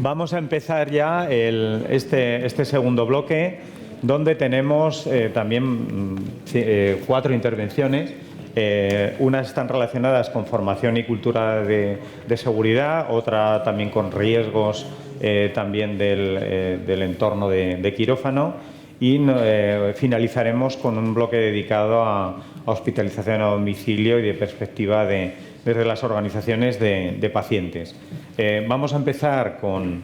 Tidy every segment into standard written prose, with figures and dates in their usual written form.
Vamos a empezar ya este segundo bloque, donde tenemos también 4 intervenciones. Unas están relacionadas con formación y cultura de seguridad, otra también con riesgos también del entorno de quirófano, y finalizaremos con un bloque dedicado a hospitalización a domicilio y de perspectiva desde las organizaciones de pacientes. Vamos a empezar con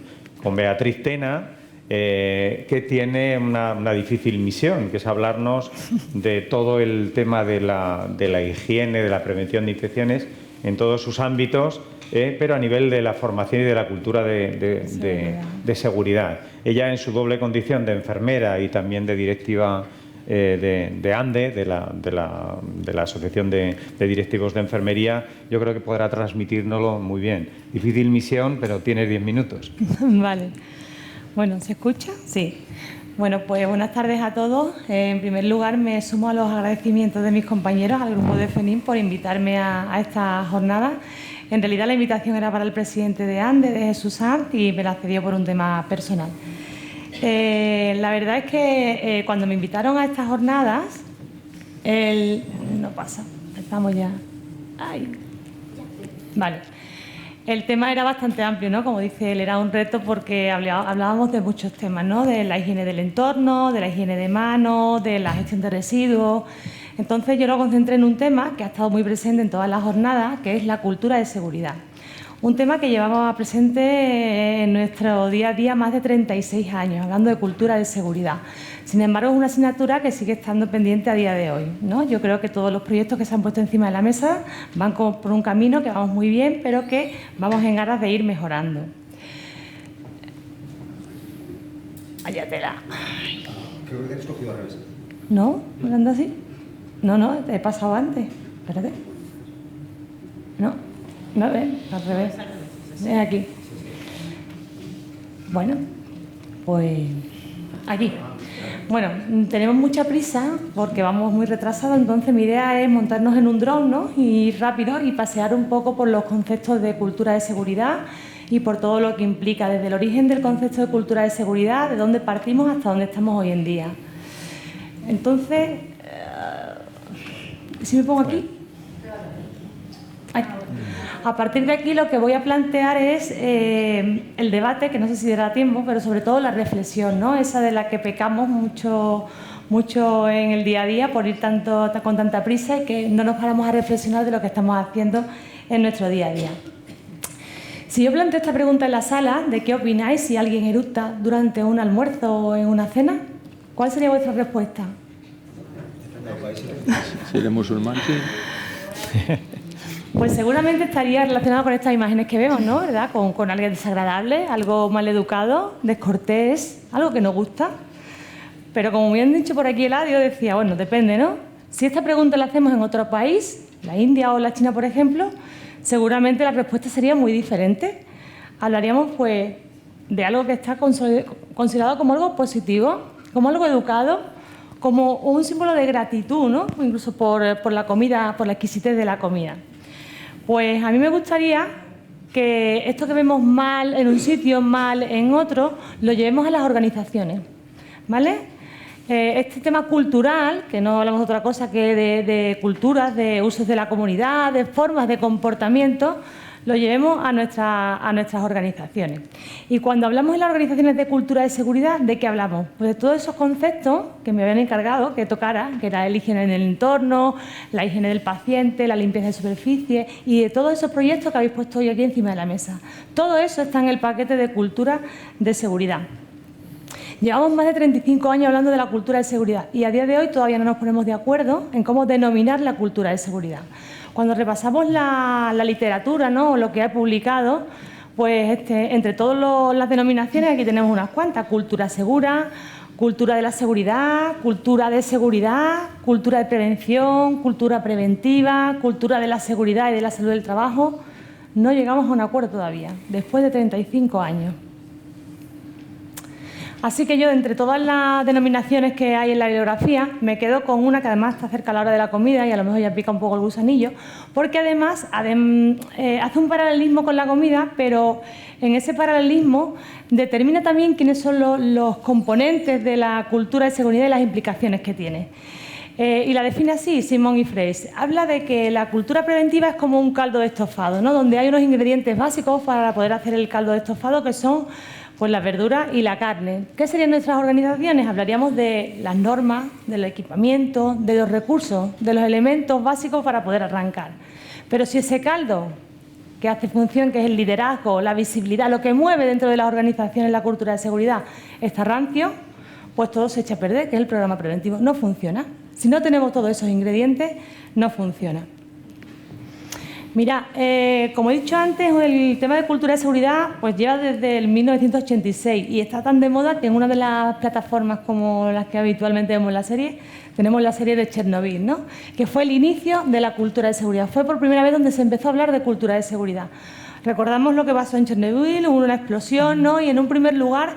Beatriz Tena, que tiene una difícil misión, que es hablarnos de todo el tema de la higiene, de la prevención de infecciones en todos sus ámbitos, pero a nivel de la formación y de la cultura de seguridad. Ella, en su doble condición de enfermera y también de directiva de ANDE, de la Asociación de Directivos de Enfermería, yo creo que podrá transmitírnoslo muy bien. Difícil misión, pero tienes 10 minutos. Vale. Bueno, ¿se escucha? Sí. Bueno, pues buenas tardes a todos. En primer lugar, me sumo a los agradecimientos de mis compañeros, al grupo de FENIM, por invitarme a esta jornada. En realidad, la invitación era para el presidente de ANDE, de Jesús Sanz, y me la cedió por un tema personal. La verdad es que cuando me invitaron a estas jornadas, no pasa, estamos ya. Ay. Vale. El tema era bastante amplio, ¿no? Como dice él, era un reto porque hablábamos de muchos temas, ¿no? De la higiene del entorno, de la higiene de manos, de la gestión de residuos. Entonces yo lo concentré en un tema que ha estado muy presente en todas las jornadas, que es la cultura de seguridad. Un tema que llevamos presente en nuestro día a día más de 36 años, hablando de cultura de seguridad. Sin embargo, es una asignatura que sigue estando pendiente a día de hoy, ¿no? Yo creo que todos los proyectos que se han puesto encima de la mesa van por un camino que vamos muy bien, pero que vamos en aras de ir mejorando. Váyatela. Creo que tienes cogido al revés. ¿No? ¿Me anda así? No, he pasado antes. Espérate. No, ven, al revés. Ven aquí. Bueno, pues aquí. Bueno, tenemos mucha prisa porque vamos muy retrasados, entonces mi idea es montarnos en un dron, ¿no? Y ir rápido y pasear un poco por los conceptos de cultura de seguridad y por todo lo que implica, desde el origen del concepto de cultura de seguridad, de dónde partimos hasta dónde estamos hoy en día. Entonces, ¿si me pongo aquí? Ay. A partir de aquí lo que voy a plantear es el debate, que no sé si dará tiempo, pero sobre todo la reflexión, ¿no? Esa de la que pecamos mucho en el día a día por ir con tanta prisa y que no nos paramos a reflexionar de lo que estamos haciendo en nuestro día a día. Si yo planteo esta pregunta en la sala, ¿de qué opináis si alguien eructa durante un almuerzo o en una cena? ¿Cuál sería vuestra respuesta? Si eres musulmán, sí. Pues seguramente estaría relacionado con estas imágenes que vemos, ¿no? ¿Verdad? Con alguien desagradable, algo mal educado, descortés, algo que no gusta. Pero como bien dicho por aquí Eladio, decía, bueno, depende, ¿no? Si esta pregunta la hacemos en otro país, la India o la China, por ejemplo, seguramente la respuesta sería muy diferente. Hablaríamos, pues, de algo que está considerado como algo positivo, como algo educado, como un símbolo de gratitud, ¿no? Incluso por la comida, por la exquisitez de la comida. Pues a mí me gustaría que esto que vemos mal en un sitio, mal en otro, lo llevemos a las organizaciones, ¿vale? Este tema cultural, que no hablamos de otra cosa que de culturas, de usos de la comunidad, de formas de comportamiento, lo llevemos a nuestras organizaciones. Y cuando hablamos en las organizaciones de cultura de seguridad, ¿de qué hablamos? Pues de todos esos conceptos que me habían encargado que tocara, que era la higiene en el entorno, la higiene del paciente, la limpieza de superficie y de todos esos proyectos que habéis puesto hoy aquí encima de la mesa. Todo eso está en el paquete de cultura de seguridad. Llevamos más de 35 años hablando de la cultura de seguridad y a día de hoy todavía no nos ponemos de acuerdo en cómo denominar la cultura de seguridad. Cuando repasamos la literatura, ¿no? O lo que ha publicado, pues entre todas las denominaciones, aquí tenemos unas cuantas: cultura segura, cultura de la seguridad, cultura de seguridad, cultura de prevención, cultura preventiva, cultura de la seguridad y de la salud del trabajo. No llegamos a un acuerdo todavía, después de 35 años. Así que yo, entre todas las denominaciones que hay en la bibliografía, me quedo con una que además está cerca a la hora de la comida y a lo mejor ya pica un poco el gusanillo, porque además hace un paralelismo con la comida, pero en ese paralelismo determina también quiénes son los componentes de la cultura de seguridad y las implicaciones que tiene. Y la define así Simon y Freys. Habla de que la cultura preventiva es como un caldo de estofado, ¿no? Donde hay unos ingredientes básicos para poder hacer el caldo de estofado, que son pues las verduras y la carne. ¿Qué serían nuestras organizaciones? Hablaríamos de las normas, del equipamiento, de los recursos, de los elementos básicos para poder arrancar. Pero si ese caldo que hace función, que es el liderazgo, la visibilidad, lo que mueve dentro de las organizaciones la cultura de seguridad, está rancio, pues todo se echa a perder, que es el programa preventivo. No funciona. Si no tenemos todos esos ingredientes, no funciona. Mira, como he dicho antes, el tema de cultura de seguridad pues lleva desde el 1986 y está tan de moda que en una de las plataformas como las que habitualmente vemos en la serie, tenemos la serie de Chernobyl, ¿no? Que fue el inicio de la cultura de seguridad. Fue por primera vez donde se empezó a hablar de cultura de seguridad. Recordamos lo que pasó en Chernobyl, hubo una explosión, ¿no? Y en un primer lugar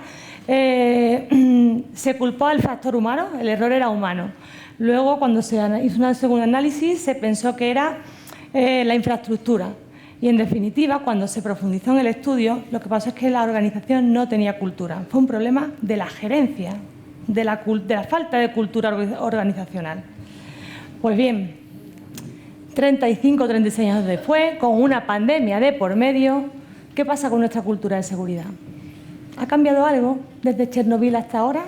se culpó al factor humano, el error era humano. Luego, cuando se hizo un segundo análisis, se pensó que era la infraestructura. Y, en definitiva, cuando se profundizó en el estudio, lo que pasó es que la organización no tenía cultura. Fue un problema de la gerencia, de la falta de cultura organizacional. Pues bien, 35 o 36 años después, con una pandemia de por medio, ¿qué pasa con nuestra cultura de seguridad? ¿Ha cambiado algo desde Chernobyl hasta ahora?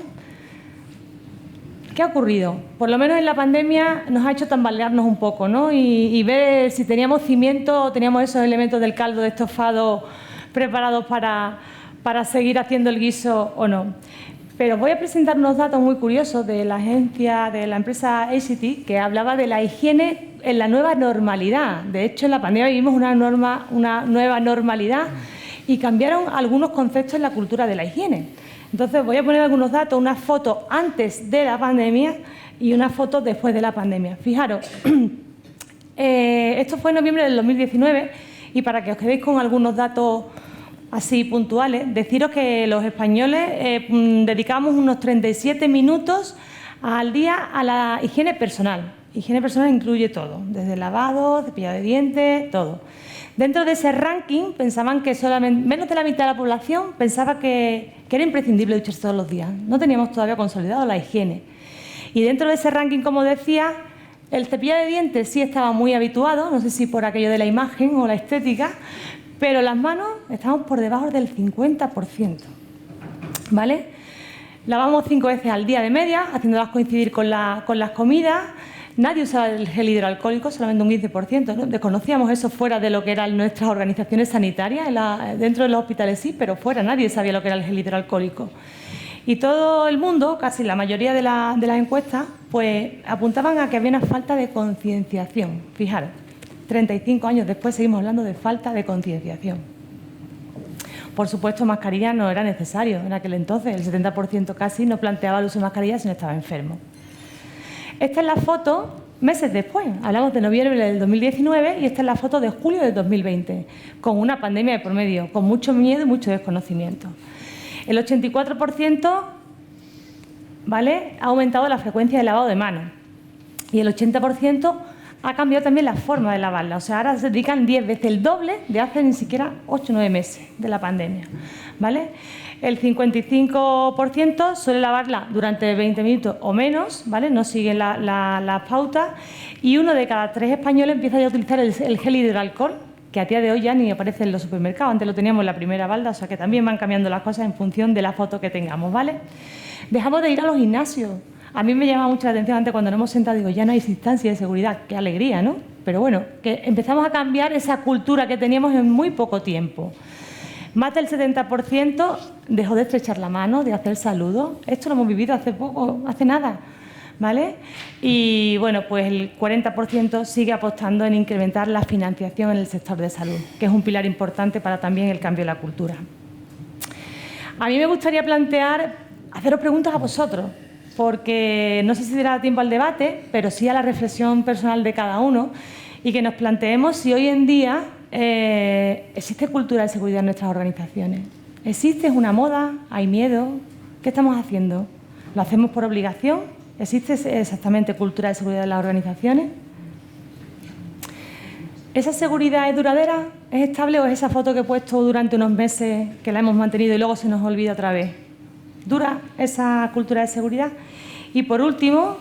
¿Qué ha ocurrido? Por lo menos en la pandemia nos ha hecho tambalearnos un poco, ¿no? Y ver si teníamos cimiento o teníamos esos elementos del caldo de estofado preparados para seguir haciendo el guiso o no. Pero voy a presentar unos datos muy curiosos de la agencia, de la empresa ACT, que hablaba de la higiene en la nueva normalidad. De hecho, en la pandemia vivimos una nueva normalidad y cambiaron algunos conceptos en la cultura de la higiene. Entonces, voy a poner algunos datos, una foto antes de la pandemia y una foto después de la pandemia. Fijaros, esto fue en noviembre del 2019 y para que os quedéis con algunos datos así puntuales, deciros que los españoles dedicamos unos 37 minutos al día a la higiene personal. Higiene personal incluye todo, desde lavado, cepillado de dientes, todo. Dentro de ese ranking pensaban que solamente menos de la mitad de la población pensaba que era imprescindible ducharse todos los días. No teníamos todavía consolidado la higiene. Y dentro de ese ranking, como decía, el cepillado de dientes sí estaba muy habituado, no sé si por aquello de la imagen o la estética, pero las manos estamos por debajo del 50%. ¿Vale? Lavamos 5 veces al día de media, haciéndolas coincidir con las comidas. Nadie usaba el gel hidroalcohólico, solamente un 15%, ¿no? Desconocíamos eso fuera de lo que eran nuestras organizaciones sanitarias, dentro de los hospitales sí, pero fuera nadie sabía lo que era el gel hidroalcohólico. Y todo el mundo, casi la mayoría de las encuestas, pues apuntaban a que había una falta de concienciación. Fijaros, 35 años después seguimos hablando de falta de concienciación. Por supuesto, mascarilla no era necesario en aquel entonces, el 70% casi no planteaba el uso de mascarilla si no estaba enfermo. Esta es la foto meses después, hablamos de noviembre del 2019 y esta es la foto de julio del 2020, con una pandemia de por medio, con mucho miedo y mucho desconocimiento. El 84%, ¿vale?, ha aumentado la frecuencia de lavado de manos y el 80% ha cambiado también la forma de lavarla. O sea, ahora se dedican 10 veces el doble de hace ni siquiera 8 o 9 meses de la pandemia, ¿vale? El 55% suele lavarla durante 20 minutos o menos, ¿vale? No siguen las pautas. Y 1 de cada 3 españoles empieza ya a utilizar el gel hidroalcohol, que a día de hoy ya ni aparece en los supermercados. Antes lo teníamos en la primera balda, o sea que también van cambiando las cosas en función de la foto que tengamos, ¿vale? Dejamos de ir a los gimnasios. A mí me llama mucho la atención antes cuando nos hemos sentado, digo, ya no hay distancia de seguridad. Qué alegría, ¿no? Pero bueno, que empezamos a cambiar esa cultura que teníamos en muy poco tiempo. Más del 70% dejó de estrechar la mano, de hacer saludos. Esto lo hemos vivido hace poco, hace nada, ¿vale? Y bueno, pues el 40% sigue apostando en incrementar la financiación en el sector de salud, que es un pilar importante para también el cambio de la cultura. A mí me gustaría haceros preguntas a vosotros, porque no sé si dará tiempo al debate, pero sí a la reflexión personal de cada uno y que nos planteemos si hoy en día existe cultura de seguridad en nuestras organizaciones. ¿Existe? ¿Es una moda? ¿Hay miedo? ¿Qué estamos haciendo? ¿Lo hacemos por obligación? ¿Existe exactamente cultura de seguridad en las organizaciones? ¿Esa seguridad es duradera? ¿Es estable o es esa foto que he puesto durante unos meses que la hemos mantenido y luego se nos olvida otra vez? ¿Dura esa cultura de seguridad? Y por último,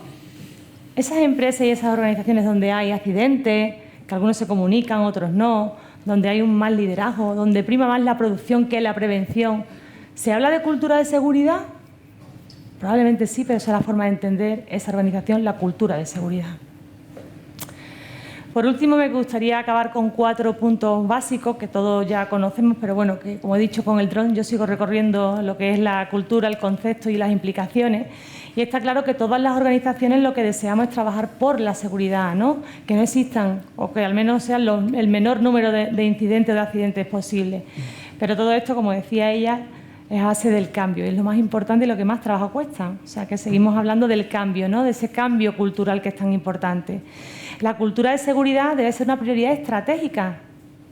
esas empresas y esas organizaciones donde hay accidentes, que algunos se comunican, otros no, donde hay un mal liderazgo, donde prima más la producción que la prevención, ¿se habla de cultura de seguridad? Probablemente sí, pero esa es la forma de entender esa organización, la cultura de seguridad. Por último, me gustaría acabar con 4 puntos básicos que todos ya conocemos, pero bueno, que como he dicho con el dron, yo sigo recorriendo lo que es la cultura, el concepto y las implicaciones. Y está claro que todas las organizaciones lo que deseamos es trabajar por la seguridad, ¿no? Que no existan, o que al menos sean el menor número de incidentes o de accidentes posible. Pero todo esto, como decía ella, es a base del cambio, y es lo más importante y lo que más trabajo cuesta. O sea, que seguimos hablando del cambio, ¿no? De ese cambio cultural que es tan importante. La cultura de seguridad debe ser una prioridad estratégica,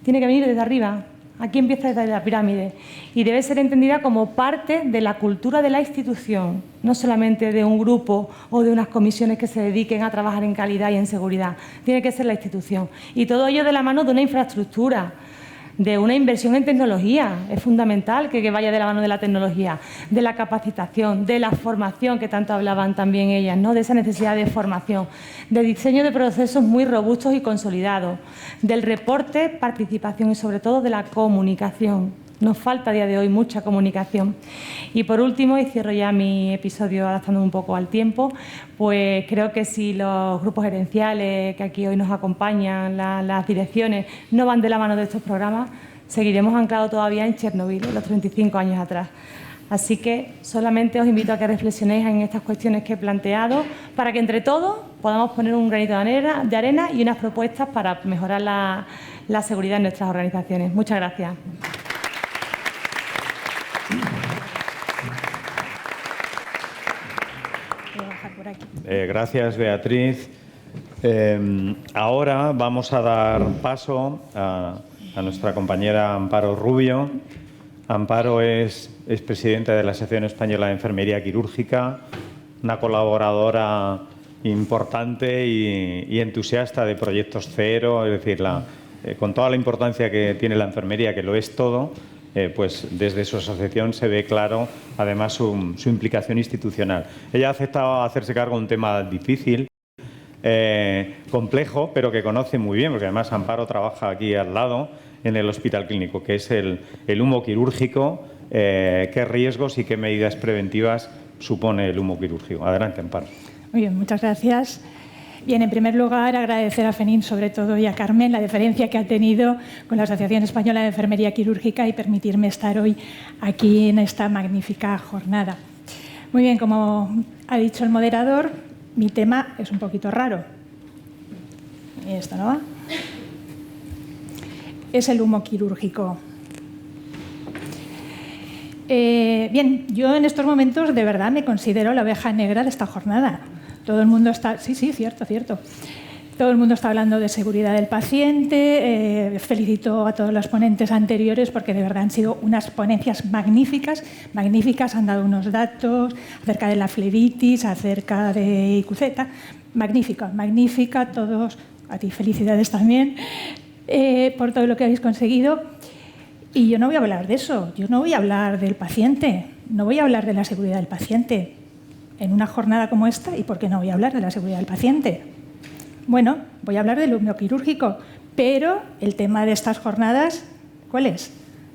tiene que venir desde arriba, aquí empieza desde la pirámide, y debe ser entendida como parte de la cultura de la institución, no solamente de un grupo o de unas comisiones que se dediquen a trabajar en calidad y en seguridad, tiene que ser la institución. Y todo ello de la mano de una infraestructura, de una inversión en tecnología. Es fundamental que vaya de la mano de la tecnología, de la capacitación, de la formación, que tanto hablaban también ellas, ¿no? De esa necesidad de formación, de diseño de procesos muy robustos y consolidados, del reporte, participación y sobre todo de la comunicación. Nos falta a día de hoy mucha comunicación. Y por último, y cierro ya mi episodio adaptándome un poco al tiempo, pues creo que si los grupos gerenciales que aquí hoy nos acompañan, las direcciones, no van de la mano de estos programas, seguiremos anclados todavía en Chernobyl, en los 35 años atrás. Así que solamente os invito a que reflexionéis en estas cuestiones que he planteado para que entre todos podamos poner un granito de arena y unas propuestas para mejorar la seguridad en nuestras organizaciones. Muchas gracias. Gracias, Beatriz. Ahora vamos a dar paso a nuestra compañera Amparo Rubio. Amparo es presidenta de la Asociación Española de Enfermería Quirúrgica, una colaboradora importante y entusiasta de Proyectos Cero, es decir, con toda la importancia que tiene la enfermería, que lo es todo, pues desde su asociación se ve claro, además, su implicación institucional. Ella ha aceptado hacerse cargo de un tema difícil, complejo, pero que conoce muy bien, porque además Amparo trabaja aquí al lado, en el Hospital Clínico, que es el humo quirúrgico, qué riesgos y qué medidas preventivas supone el humo quirúrgico. Adelante, Amparo. Muy bien, muchas gracias. Bien, en primer lugar, agradecer a FENIN, sobre todo, y a Carmen, la deferencia que ha tenido con la Asociación Española de Enfermería Quirúrgica y permitirme estar hoy aquí en esta magnífica jornada. Muy bien, como ha dicho el moderador, mi tema es un poquito raro. Y esto no va. Es el humo quirúrgico. Bien, yo en estos momentos de verdad me considero la oveja negra de esta jornada. Todo el mundo está... Sí, cierto. Todo el mundo está hablando de seguridad del paciente. Felicito a todos los ponentes anteriores porque de verdad han sido unas ponencias magníficas. Han dado unos datos acerca de la flebitis, acerca de IQZ. Magnífica, todos. A ti felicidades también por todo lo que habéis conseguido. Y yo no voy a hablar de eso. Yo no voy a hablar del paciente. No voy a hablar de la seguridad del paciente en una jornada como esta. ¿Y por qué no voy a hablar de la seguridad del paciente? Bueno, voy a hablar del humo quirúrgico, pero el tema de estas jornadas, ¿cuál es?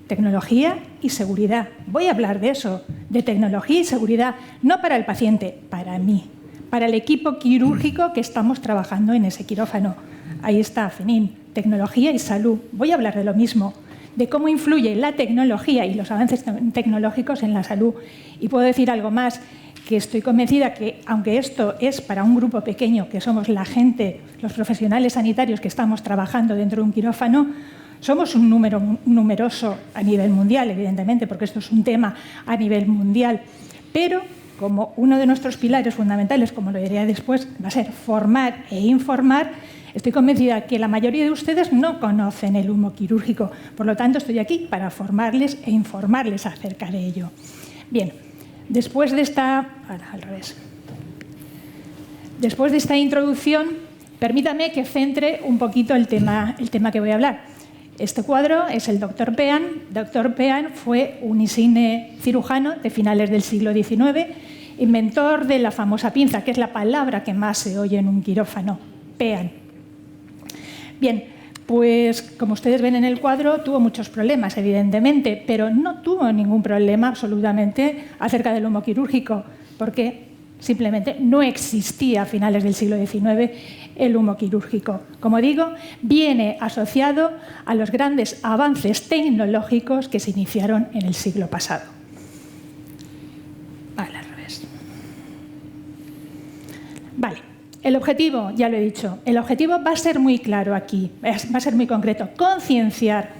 Tecnología y seguridad. Voy a hablar de eso, de tecnología y seguridad, no para el paciente, para mí, para el equipo quirúrgico que estamos trabajando en ese quirófano. Ahí está, FENIN, tecnología y salud. Voy a hablar de lo mismo, de cómo influye la tecnología y los avances tecnológicos en la salud. Y puedo decir algo más, que estoy convencida que, aunque esto es para un grupo pequeño, que somos la gente, los profesionales sanitarios que estamos trabajando dentro de un quirófano, somos un número numeroso a nivel mundial, evidentemente, porque esto es un tema a nivel mundial. Pero, como uno de nuestros pilares fundamentales, como lo diré después, va a ser formar e informar, estoy convencida que la mayoría de ustedes no conocen el humo quirúrgico. Por lo tanto, estoy aquí para formarles e informarles acerca de ello. Bien. Después de esta introducción, permítame que centre un poquito el tema que voy a hablar. Este cuadro es el Dr. Pean. Dr. Pean fue un insigne cirujano de finales del siglo XIX, inventor de la famosa pinza, que es la palabra que más se oye en un quirófano, Pean. Bien, pues como ustedes ven en el cuadro, tuvo muchos problemas, evidentemente, pero no tuvo ningún problema absolutamente acerca del humo quirúrgico, porque simplemente no existía a finales del siglo XIX el humo quirúrgico. Como digo, viene asociado a los grandes avances tecnológicos que se iniciaron en el siglo pasado. Vale, al revés. Vale, el objetivo, ya lo he dicho, el objetivo va a ser muy claro aquí, va a ser muy concreto, concienciar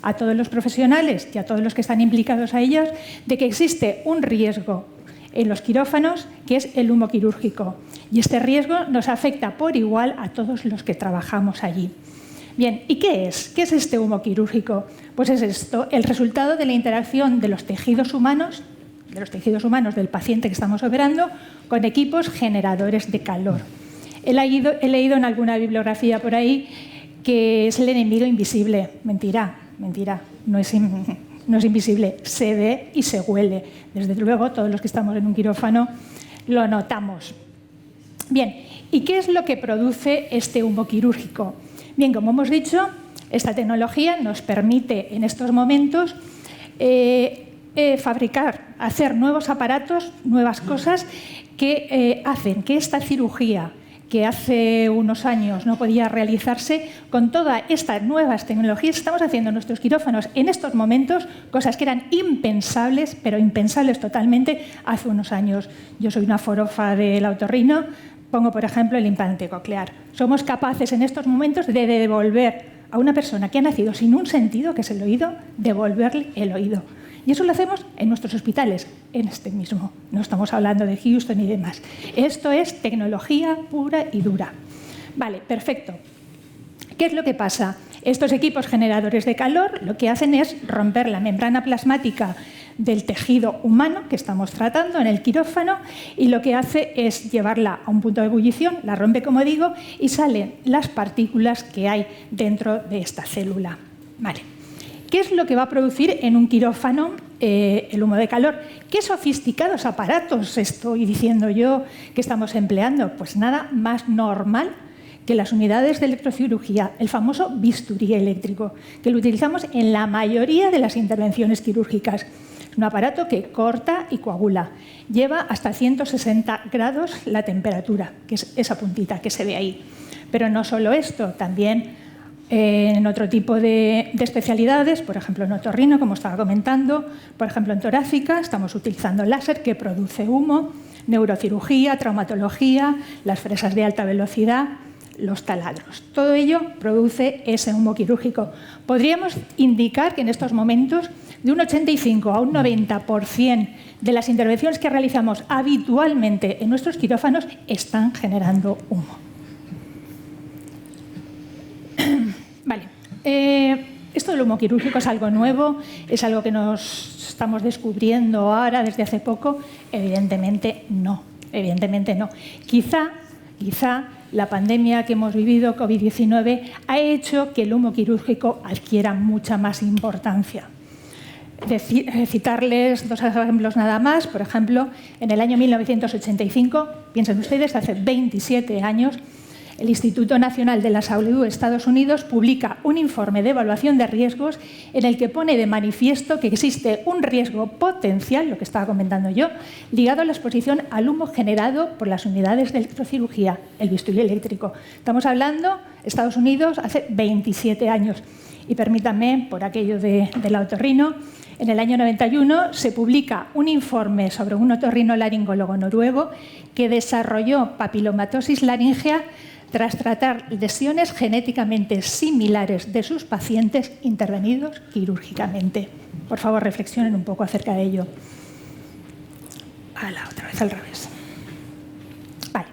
a todos los profesionales y a todos los que están implicados a ellos de que existe un riesgo en los quirófanos, que es el humo quirúrgico. Y este riesgo nos afecta por igual a todos los que trabajamos allí. Bien, ¿y qué es? ¿Qué es este humo quirúrgico? Pues es esto, el resultado de la interacción de los tejidos humanos del paciente que estamos operando con equipos generadores de calor. He leído en alguna bibliografía por ahí que es el enemigo invisible. Mentira, no es invisible, se ve y se huele. Desde luego, todos los que estamos en un quirófano lo notamos. Bien, ¿y qué es lo que produce este humo quirúrgico? Bien, como hemos dicho, esta tecnología nos permite en estos momentos hacer nuevos aparatos, nuevas cosas que hacen que esta cirugía que hace unos años no podía realizarse, con todas estas nuevas tecnologías estamos haciendo en nuestros quirófanos en estos momentos cosas que eran impensables, pero impensables totalmente hace unos años. Yo soy una forofa del otorrino, pongo por ejemplo el implante coclear. Somos capaces en estos momentos de devolver a una persona que ha nacido sin un sentido, que es el oído, devolverle el oído. Y eso lo hacemos en nuestros hospitales, en este mismo. No estamos hablando de Houston y demás. Esto es tecnología pura y dura. Vale, perfecto. ¿Qué es lo que pasa? Estos equipos generadores de calor lo que hacen es romper la membrana plasmática del tejido humano que estamos tratando en el quirófano y lo que hace es llevarla a un punto de ebullición, la rompe, como digo, y salen las partículas que hay dentro de esta célula. Vale. ¿Qué es lo que va a producir en un quirófano el humo de calor? ¿Qué sofisticados aparatos estoy diciendo yo que estamos empleando? Pues nada más normal que las unidades de electrocirugía, el famoso bisturí eléctrico, que lo utilizamos en la mayoría de las intervenciones quirúrgicas. Es un aparato que corta y coagula. Lleva hasta 160 grados la temperatura, que es esa puntita que se ve ahí. Pero no solo esto, también en otro tipo de especialidades, por ejemplo en otorrino, como estaba comentando, por ejemplo en torácica, estamos utilizando láser que produce humo, neurocirugía, traumatología, las fresas de alta velocidad, los taladros. Todo ello produce ese humo quirúrgico. Podríamos indicar que en estos momentos de un 85 a un 90% de las intervenciones que realizamos habitualmente en nuestros quirófanos están generando humo. Vale. Esto del humo quirúrgico es algo nuevo, es algo que nos estamos descubriendo ahora desde hace poco. Evidentemente no. Quizá la pandemia que hemos vivido, COVID-19, ha hecho que el humo quirúrgico adquiera mucha más importancia. Citarles dos ejemplos nada más. Por ejemplo, en el año 1985, piensen ustedes, hace 27 años, el Instituto Nacional de la Salud de Estados Unidos publica un informe de evaluación de riesgos en el que pone de manifiesto que existe un riesgo potencial, lo que estaba comentando yo, ligado a la exposición al humo generado por las unidades de electrocirugía, el bisturí eléctrico. Estamos hablando, Estados Unidos, hace 27 años. Y permítanme, por aquello del otorrino, en el año 91 se publica un informe sobre un otorrinolaringólogo noruego que desarrolló papilomatosis laríngea tras tratar lesiones genéticamente similares de sus pacientes intervenidos quirúrgicamente. Por favor, reflexionen un poco acerca de ello. Otra vez al revés. Vale,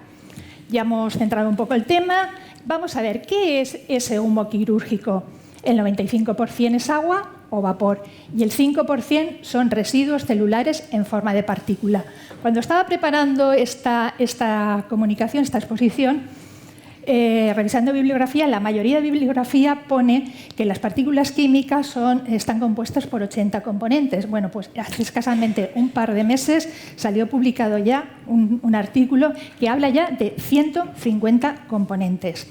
ya hemos centrado un poco el tema. Vamos a ver, ¿qué es ese humo quirúrgico? El 95% es agua, o vapor. Y el 5% son residuos celulares en forma de partícula. Cuando estaba preparando esta comunicación, esta exposición, revisando bibliografía, la mayoría de bibliografía pone que las partículas químicas están compuestas por 80 componentes. Bueno, pues hace escasamente un par de meses salió publicado ya un artículo que habla ya de 150 componentes.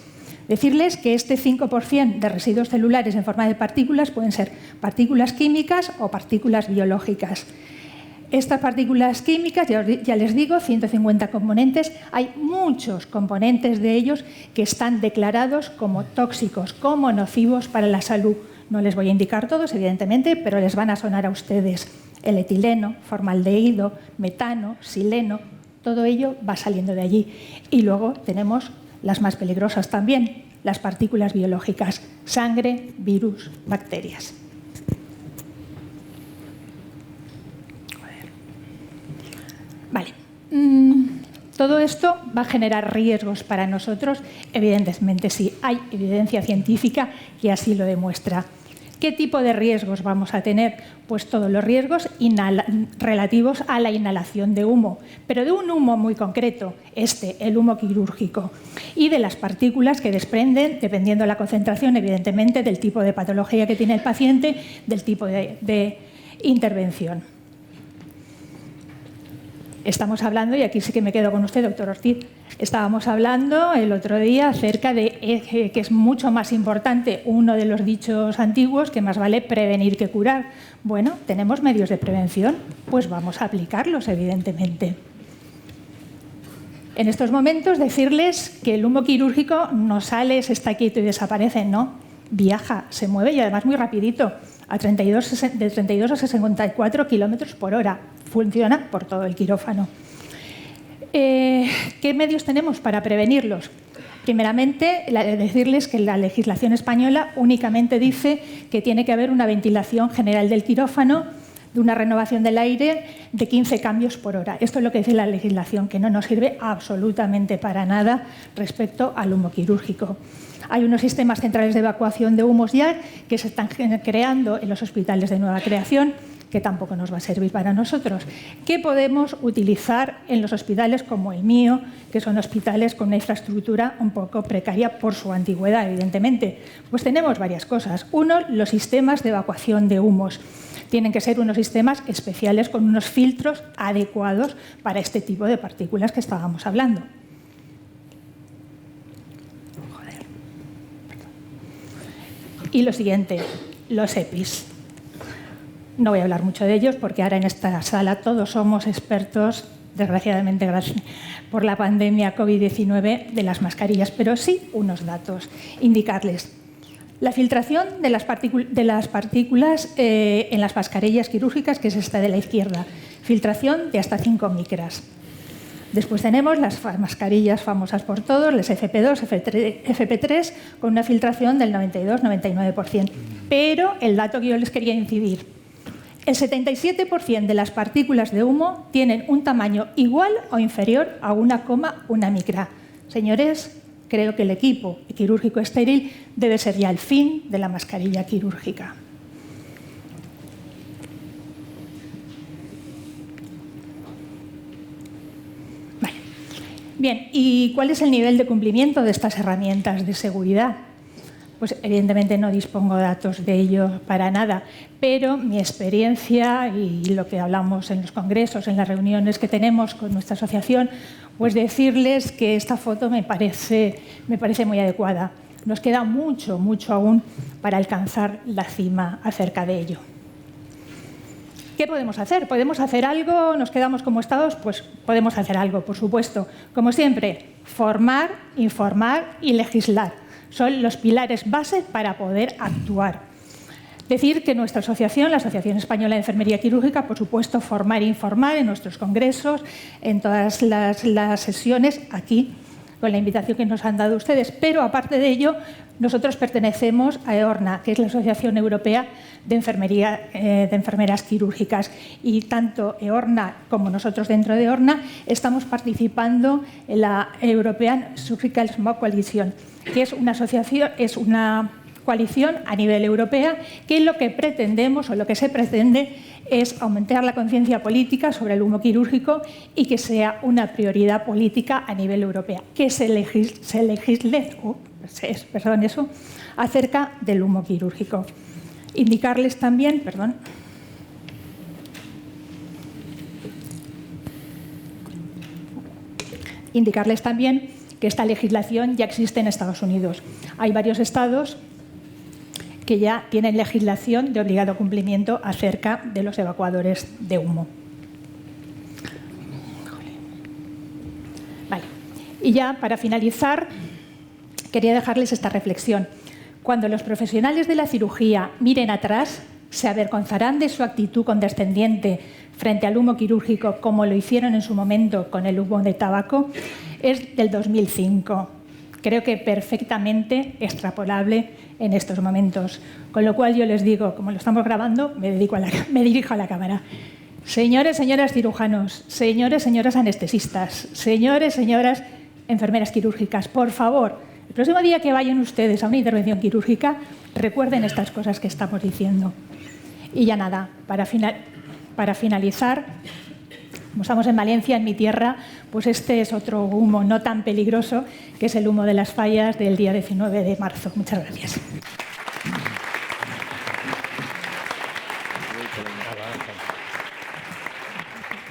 Decirles que este 5% de residuos celulares en forma de partículas pueden ser partículas químicas o partículas biológicas. Estas partículas químicas, ya les digo, 150 componentes, hay muchos componentes de ellos que están declarados como tóxicos, como nocivos para la salud. No les voy a indicar todos, evidentemente, pero les van a sonar a ustedes. El etileno, formaldehído, metano, sileno, todo ello va saliendo de allí. Y luego tenemos las más peligrosas también, las partículas biológicas, sangre, virus, bacterias. Vale. Todo esto va a generar riesgos para nosotros, evidentemente sí, hay evidencia científica que así lo demuestra. ¿Qué tipo de riesgos vamos a tener? Pues todos los riesgos relativos a la inhalación de humo, pero de un humo muy concreto, el humo quirúrgico, y de las partículas que desprenden, dependiendo de la concentración, evidentemente, del tipo de patología que tiene el paciente, del tipo de intervención. Estamos hablando, y aquí sí que me quedo con usted, doctor Ortiz, estábamos hablando el otro día acerca de que es mucho más importante uno de los dichos antiguos, que más vale prevenir que curar. Bueno, tenemos medios de prevención, pues vamos a aplicarlos, evidentemente. En estos momentos decirles que el humo quirúrgico no sale, se está quieto y desaparece, no, viaja, se mueve y además muy rapidito, de 32 a 64 kilómetros por hora. Funciona por todo el quirófano. ¿Qué medios tenemos para prevenirlos? Primeramente, decirles que la legislación española únicamente dice que tiene que haber una ventilación general del quirófano, de una renovación del aire de 15 cambios por hora. Esto es lo que dice la legislación, que no nos sirve absolutamente para nada respecto al humo quirúrgico. Hay unos sistemas centrales de evacuación de humos ya que se están creando en los hospitales de nueva creación, que tampoco nos va a servir para nosotros. ¿Qué podemos utilizar en los hospitales como el mío, que son hospitales con una infraestructura un poco precaria por su antigüedad, evidentemente? Pues tenemos varias cosas. Uno, los sistemas de evacuación de humos. Tienen que ser unos sistemas especiales con unos filtros adecuados para este tipo de partículas que estábamos hablando. Y lo siguiente, los EPIs. No voy a hablar mucho de ellos porque ahora en esta sala todos somos expertos, desgraciadamente por la pandemia COVID-19, de las mascarillas, pero sí unos datos. Indicarles la filtración de las partículas en las mascarillas quirúrgicas, que es esta de la izquierda, filtración de hasta 5 micras. Después tenemos las mascarillas famosas por todos, las FP2, FP3, con una filtración del 92-99%. Pero el dato que yo les quería incidir, el 77% de las partículas de humo tienen un tamaño igual o inferior a 1,1 micra. Señores, creo que el equipo quirúrgico estéril debe ser ya el fin de la mascarilla quirúrgica. Vale. Bien, ¿y cuál es el nivel de cumplimiento de estas herramientas de seguridad? Pues evidentemente no dispongo de datos de ello para nada, pero mi experiencia y lo que hablamos en los congresos, en las reuniones que tenemos con nuestra asociación, pues decirles que esta foto me parece muy adecuada. Nos queda mucho, mucho aún para alcanzar la cima acerca de ello. ¿Qué podemos hacer? ¿Podemos hacer algo? ¿Nos quedamos como estados? Pues podemos hacer algo, por supuesto. Como siempre, formar, informar y legislar. Son los pilares base para poder actuar. Decir que nuestra asociación, la Asociación Española de Enfermería Quirúrgica, por supuesto, formar e informar en nuestros congresos, en todas las sesiones, aquí, con la invitación que nos han dado ustedes. Pero, aparte de ello, nosotros pertenecemos a EORNA, que es la Asociación Europea de Enfermeras Quirúrgicas. Y tanto EORNA como nosotros dentro de EORNA estamos participando en la European Surgical Smoke Coalition, que es una asociación, es una coalición a nivel europeo, que lo que pretendemos o lo que se pretende es aumentar la conciencia política sobre el humo quirúrgico y que sea una prioridad política a nivel europeo, que se legisle acerca del humo quirúrgico. Indicarles también, que esta legislación ya existe en Estados Unidos. Hay varios estados que ya tienen legislación de obligado cumplimiento acerca de los evacuadores de humo. Vale. Y ya, para finalizar, quería dejarles esta reflexión. Cuando los profesionales de la cirugía miren atrás, se avergonzarán de su actitud condescendiente frente al humo quirúrgico, como lo hicieron en su momento con el humo de tabaco. Es del 2005. Creo que perfectamente extrapolable en estos momentos. Con lo cual yo les digo, como lo estamos grabando, me dirijo a la cámara. Señores, señoras cirujanos, señores, señoras anestesistas, señores, señoras enfermeras quirúrgicas, por favor, el próximo día que vayan ustedes a una intervención quirúrgica, recuerden estas cosas que estamos diciendo. Y ya nada, para finalizar, como estamos en Valencia, en mi tierra, pues este es otro humo no tan peligroso, que es el humo de las fallas del día 19 de marzo. Muchas gracias.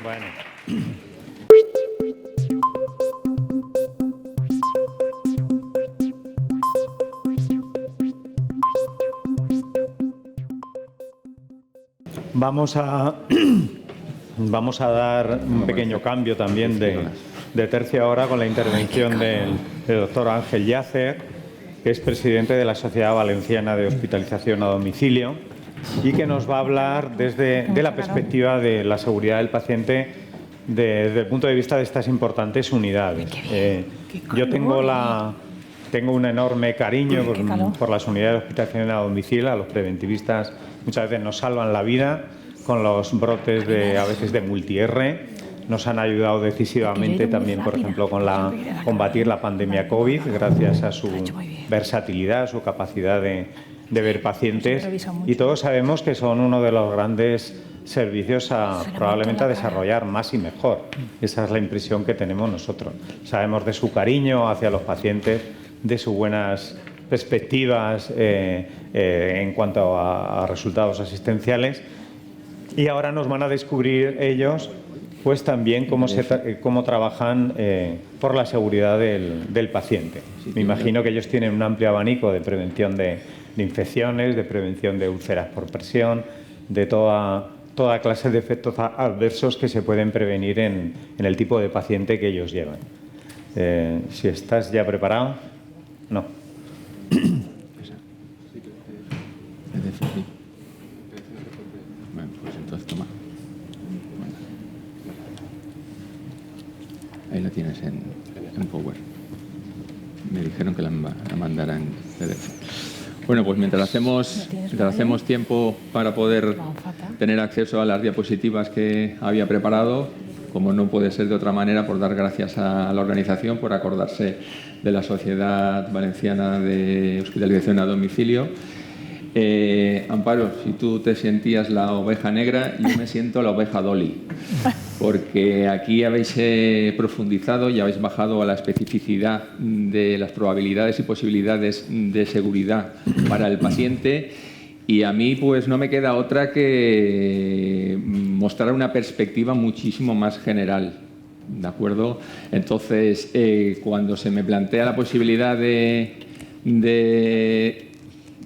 Bueno. Vamos a dar un pequeño cambio también de tercio ahora con la intervención del doctor Ángel Llàcer, que es presidente de la Sociedad Valenciana de Hospitalización a Domicilio y que nos va a hablar de la perspectiva de la seguridad del paciente desde el punto de vista de estas importantes unidades. Yo tengo un enorme cariño por las unidades de hospitalización a domicilio. A los preventivistas muchas veces nos salvan la vida con los brotes a veces de multi-R. Nos han ayudado decisivamente también, por ejemplo, con combatir la pandemia COVID, gracias a su versatilidad, su capacidad de ver pacientes. Y todos sabemos que son uno de los grandes servicios probablemente a desarrollar más y mejor. Esa es la impresión que tenemos nosotros. Sabemos de su cariño hacia los pacientes, de sus buenas perspectivas en cuanto a resultados asistenciales. Y ahora nos van a descubrir ellos pues también cómo trabajan por la seguridad del paciente. Me imagino que ellos tienen un amplio abanico de prevención de infecciones, de prevención de úlceras por presión, de toda clase de efectos adversos que se pueden prevenir en el tipo de paciente que ellos llevan. Si estás ya preparado. No. Bueno, pues entonces toma. Ahí la tienes en Power. Me dijeron que la mandara en PDF. Bueno, pues mientras hacemos tiempo para poder tener acceso a las diapositivas que había preparado, como no puede ser de otra manera, por dar gracias a la organización por acordarse de la Sociedad Valenciana de Hospitalización a Domicilio. Amparo, si tú te sentías la oveja negra, yo me siento la oveja Dolly, porque aquí habéis profundizado y habéis bajado a la especificidad de las probabilidades y posibilidades de seguridad para el paciente, y a mí pues no me queda otra que mostrar una perspectiva muchísimo más general, ¿de acuerdo? Entonces, cuando se me plantea la posibilidad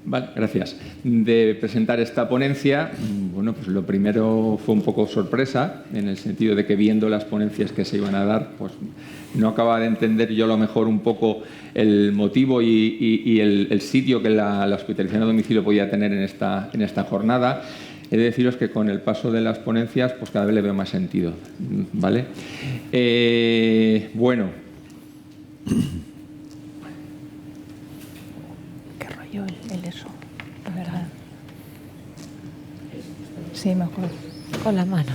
Vale, gracias. De presentar esta ponencia, bueno, pues lo primero fue un poco sorpresa, en el sentido de que viendo las ponencias que se iban a dar, pues no acababa de entender yo a lo mejor un poco el motivo y el sitio que la hospitalización a domicilio podía tener en esta jornada. He de deciros que con el paso de las ponencias, pues cada vez le veo más sentido, ¿vale? Bueno. Eso, de verdad. Sí, me acuerdo. Con la mano.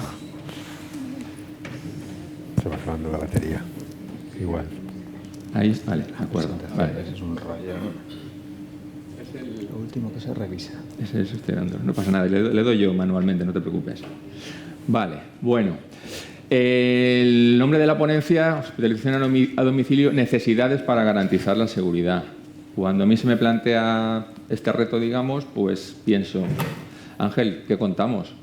Se va acabando la batería. Igual. Ahí, vale, de acuerdo. Vale. Ese es un rollo. Lo último que se revisa. Ese estoy dando. No pasa nada, le doy yo manualmente, no te preocupes. Vale, bueno. El nombre de la ponencia, hospitalización a domicilio, necesidades para garantizar la seguridad. Cuando a mí se me plantea este reto, digamos, pues pienso, Ángel, ¿qué contamos?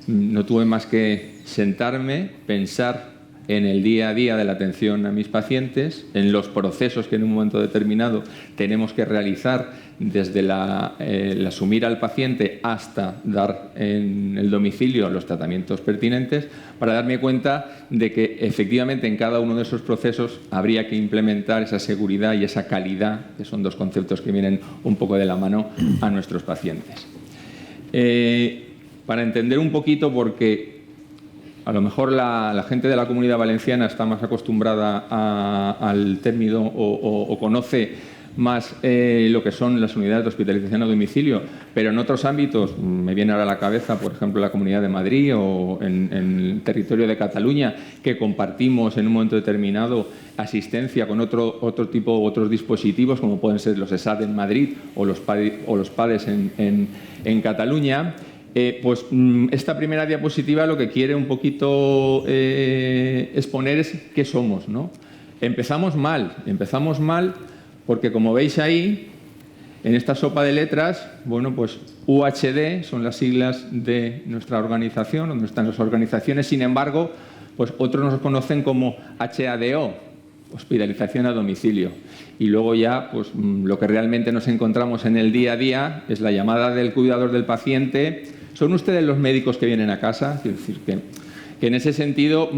No tuve más que sentarme, pensar en el día a día de la atención a mis pacientes, en los procesos que en un momento determinado tenemos que realizar desde el asumir al paciente hasta dar en el domicilio los tratamientos pertinentes, para darme cuenta de que efectivamente en cada uno de esos procesos habría que implementar esa seguridad y esa calidad, que son dos conceptos que vienen un poco de la mano, a nuestros pacientes. Para entender un poquito, porque a lo mejor la gente de la Comunidad Valenciana está más acostumbrada al término o conoce más lo que son las unidades de hospitalización a domicilio, pero en otros ámbitos, me viene ahora a la cabeza, por ejemplo, la Comunidad de Madrid o en el territorio de Cataluña, que compartimos en un momento determinado asistencia con otros dispositivos, como pueden ser los ESAD en Madrid o los PADES en Cataluña. Pues esta primera diapositiva lo que quiere un poquito exponer es qué somos, ¿no? Empezamos mal porque, como veis ahí, en esta sopa de letras, bueno, pues UHD son las siglas de nuestra organización, donde están las organizaciones. Sin embargo, pues otros nos conocen como HADO, hospitalización a domicilio. Y luego ya, pues lo que realmente nos encontramos en el día a día es la llamada del cuidador del paciente. ¿Son ustedes los médicos que vienen a casa? Es decir, que en ese sentido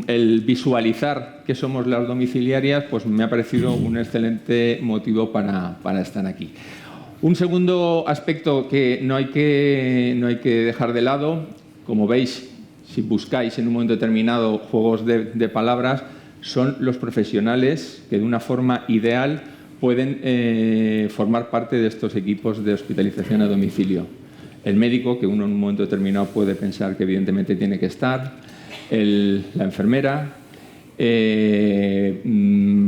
el visualizar que somos las domiciliarias pues me ha parecido un excelente motivo para estar aquí. Un segundo aspecto que no hay que dejar de lado, como veis, si buscáis en un momento determinado juegos de palabras, son los profesionales que de una forma ideal pueden formar parte de estos equipos de hospitalización a domicilio. El médico, que uno en un momento determinado puede pensar que evidentemente tiene que estar, la enfermera,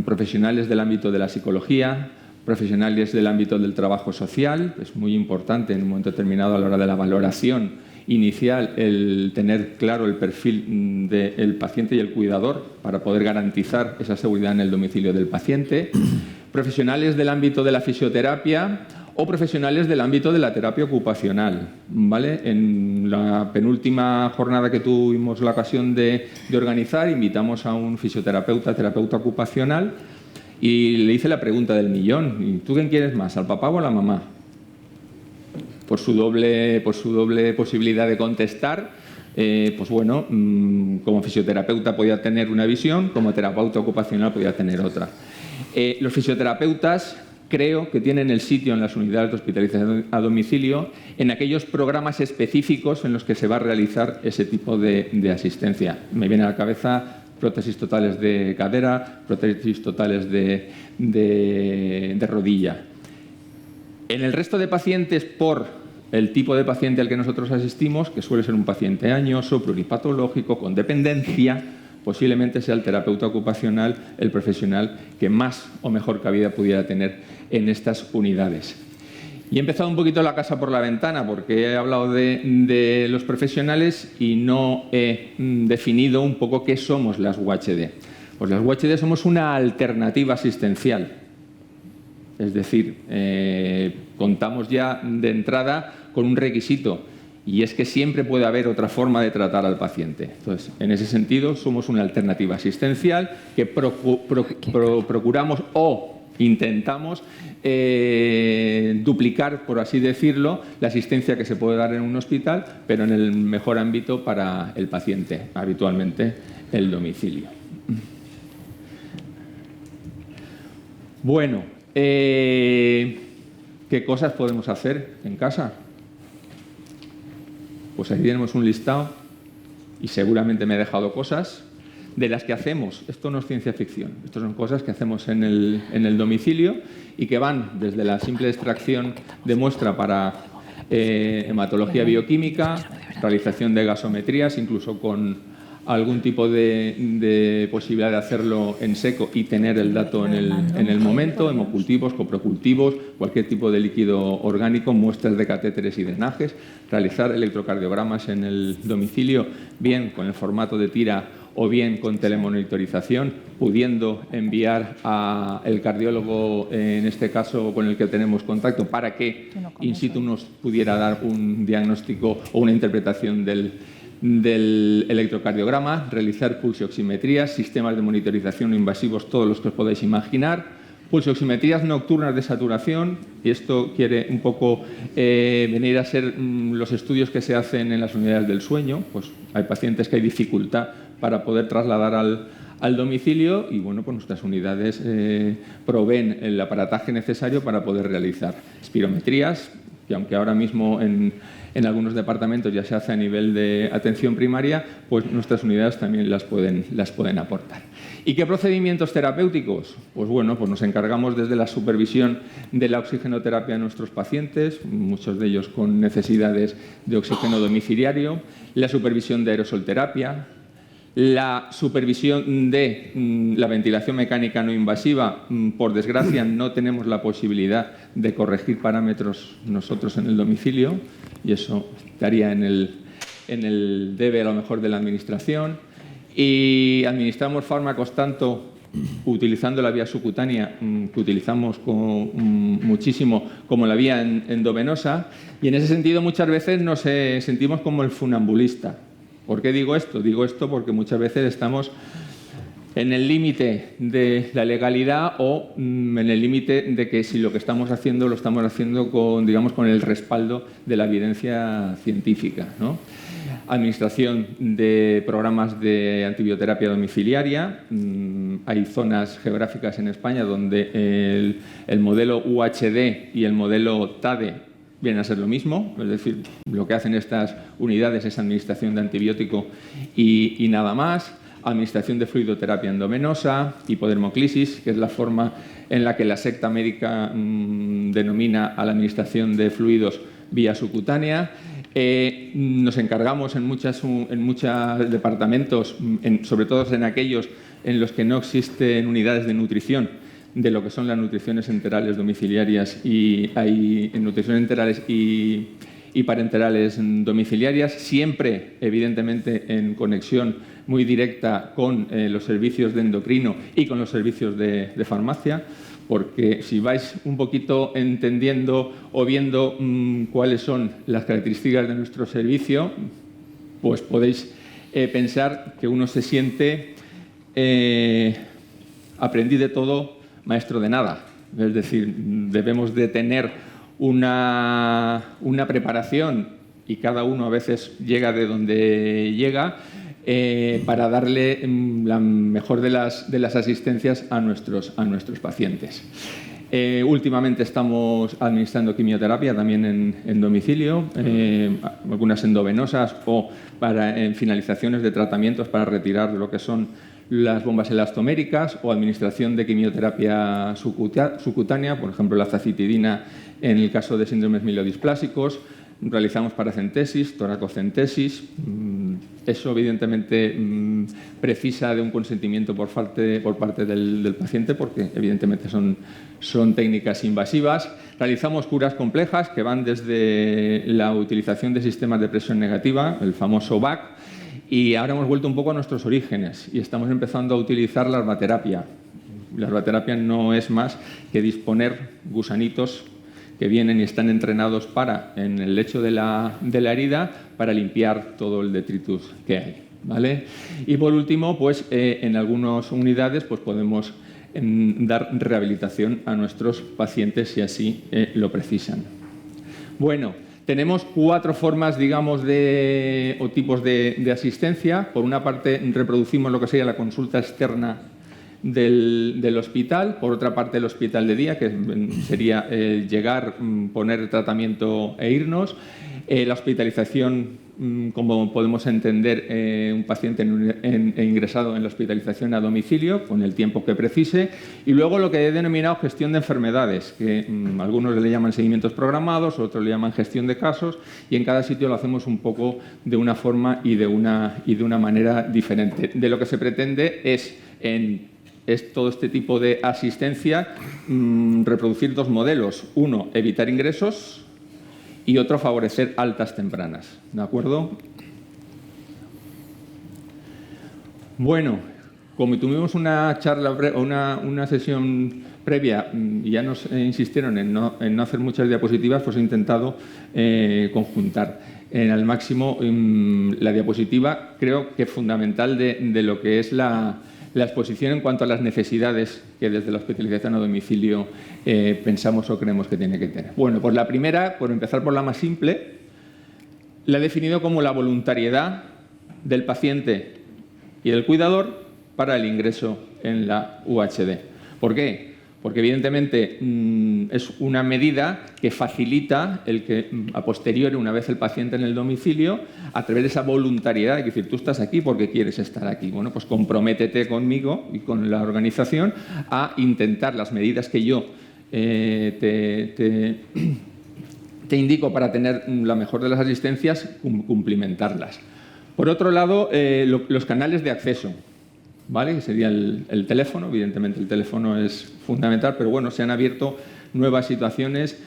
profesionales del ámbito de la psicología, profesionales del ámbito del trabajo social. Es muy importante en un momento determinado a la hora de la valoración inicial el tener claro el perfil del paciente y el cuidador para poder garantizar esa seguridad en el domicilio del paciente. Profesionales del ámbito de la fisioterapia o profesionales del ámbito de la terapia ocupacional, ¿vale? En la penúltima jornada que tuvimos la ocasión de organizar, invitamos a un fisioterapeuta, terapeuta ocupacional, y le hice la pregunta del millón: ¿y tú quién quieres más, al papá o a la mamá? Por su doble posibilidad de contestar, pues bueno, como fisioterapeuta podía tener una visión, como terapeuta ocupacional podía tener otra. Los fisioterapeutas creo que tienen el sitio en las unidades de hospitalización a domicilio en aquellos programas específicos en los que se va a realizar ese tipo de asistencia. Me viene a la cabeza prótesis totales de cadera, prótesis totales de rodilla. En el resto de pacientes, por el tipo de paciente al que nosotros asistimos, que suele ser un paciente añoso, pluripatológico, con dependencia, posiblemente sea el terapeuta ocupacional el profesional que más o mejor cabida pudiera tener en estas unidades. Y he empezado un poquito la casa por la ventana, porque he hablado de los profesionales y no he definido un poco qué somos las UHD. Pues las UHD somos una alternativa asistencial. Es decir, contamos ya de entrada con un requisito, y es que siempre puede haber otra forma de tratar al paciente. Entonces, en ese sentido, somos una alternativa asistencial que procuramos o intentamos duplicar, por así decirlo, la asistencia que se puede dar en un hospital, pero en el mejor ámbito para el paciente, habitualmente el domicilio. Bueno, ¿qué cosas podemos hacer en casa? Pues aquí tenemos un listado y seguramente me he dejado cosas de las que hacemos. Esto no es ciencia ficción, esto son cosas que hacemos en el domicilio y que van desde la simple extracción de muestra para hematología bioquímica, realización de gasometrías, incluso con algún tipo de posibilidad de hacerlo en seco y tener el dato en el momento, hemocultivos, coprocultivos, cualquier tipo de líquido orgánico, muestras de catéteres y drenajes, realizar electrocardiogramas en el domicilio, bien con el formato de tira o bien con telemonitorización, pudiendo enviar al cardiólogo, en este caso con el que tenemos contacto, para que in situ nos pudiera dar un diagnóstico o una interpretación del electrocardiograma, realizar pulsioximetrías, sistemas de monitorización no invasivos, todos los que os podáis imaginar, pulsioximetrías nocturnas de saturación, y esto quiere un poco venir a ser los estudios que se hacen en las unidades del sueño. Pues hay pacientes que hay dificultad para poder trasladar al domicilio y bueno, pues nuestras unidades proveen el aparataje necesario para poder realizar espirometrías, que aunque ahora mismo en algunos departamentos ya se hace a nivel de atención primaria, pues nuestras unidades también las pueden aportar. ¿Y qué procedimientos terapéuticos? Pues bueno, pues nos encargamos desde la supervisión de la oxigenoterapia de nuestros pacientes, muchos de ellos con necesidades de oxígeno domiciliario, la supervisión de aerosolterapia, la supervisión de la ventilación mecánica no invasiva. Por desgracia, no tenemos la posibilidad de corregir parámetros nosotros en el domicilio y eso estaría en el debe a lo mejor de la administración. Y administramos fármacos tanto utilizando la vía subcutánea, que utilizamos muchísimo, como la vía endovenosa, y en ese sentido muchas veces nos sentimos como el funambulista. ¿Por qué digo esto? Digo esto porque muchas veces estamos en el límite de la legalidad o en el límite de que si lo que estamos haciendo lo estamos haciendo con, digamos, con el respaldo de la evidencia científica, ¿no? Administración de programas de antibioterapia domiciliaria. Hay zonas geográficas en España donde el modelo UHD y el modelo TADE vienen a ser lo mismo, es decir, lo que hacen estas unidades es administración de antibiótico y nada más, administración de fluidoterapia endovenosa, hipodermoclisis, que es la forma en la que la secta médica denomina a la administración de fluidos vía subcutánea. Nos encargamos en muchos departamentos, sobre todo en aquellos en los que no existen unidades de nutrición, de lo que son las nutriciones enterales domiciliarias y hay nutriciones enterales y parenterales domiciliarias, siempre evidentemente en conexión muy directa con los servicios de endocrino y con los servicios de farmacia, porque si vais un poquito entendiendo o viendo cuáles son las características de nuestro servicio, pues podéis pensar que uno se siente aprendí de todo, maestro de nada. Es decir, debemos de tener una preparación y cada uno a veces llega de donde llega para darle la mejor de las asistencias a nuestros pacientes. Últimamente estamos administrando quimioterapia también en domicilio, algunas endovenosas o en finalizaciones de tratamientos para retirar lo que son las bombas elastoméricas o administración de quimioterapia subcutánea, por ejemplo la azacitidina en el caso de síndromes mielodisplásicos. Realizamos paracentesis, toracocentesis. Eso evidentemente precisa de un consentimiento por parte del paciente porque evidentemente son técnicas invasivas. Realizamos curas complejas que van desde la utilización de sistemas de presión negativa, el famoso VAC, y ahora hemos vuelto un poco a nuestros orígenes y estamos empezando a utilizar la herbaterapia. La herbaterapia no es más que disponer gusanitos que vienen y están entrenados en el lecho de la herida para limpiar todo el detritus que hay, ¿vale? Y por último, pues en algunas unidades pues podemos dar rehabilitación a nuestros pacientes si así lo precisan. Bueno, tenemos 4 formas, digamos, o tipos de asistencia. Por una parte, reproducimos lo que sería la consulta externa del hospital. Por otra parte, el hospital de día, que sería llegar, poner el tratamiento e irnos. La hospitalización como podemos entender, un paciente ingresado en la hospitalización a domicilio, con el tiempo que precise, y luego lo que he denominado gestión de enfermedades, que algunos le llaman seguimientos programados, otros le llaman gestión de casos, y en cada sitio lo hacemos un poco de una forma y de una manera diferente. De lo que se pretende es todo este tipo de asistencia, reproducir dos modelos. Uno, evitar ingresos, y otro, favorecer altas tempranas. ¿De acuerdo? Bueno, como tuvimos una charla, una sesión previa y ya nos insistieron en no hacer muchas diapositivas, pues he intentado conjuntar al máximo la diapositiva. Creo que es fundamental de lo que es la exposición en cuanto a las necesidades que desde la hospitalización a domicilio pensamos o creemos que tiene que tener. Bueno, pues la primera, por empezar por la más simple, la he definido como la voluntariedad del paciente y del cuidador para el ingreso en la UHD. ¿Por qué? Porque evidentemente es una medida que facilita el que a posteriori, una vez el paciente en el domicilio, a través de esa voluntariedad, es decir, tú estás aquí porque quieres estar aquí. Bueno, pues comprométete conmigo y con la organización a intentar las medidas que yo te indico para tener la mejor de las asistencias, cumplimentarlas. Por otro lado, los canales de acceso. ¿Vale? Que sería el teléfono. Evidentemente el teléfono es fundamental, pero bueno, se han abierto nuevas situaciones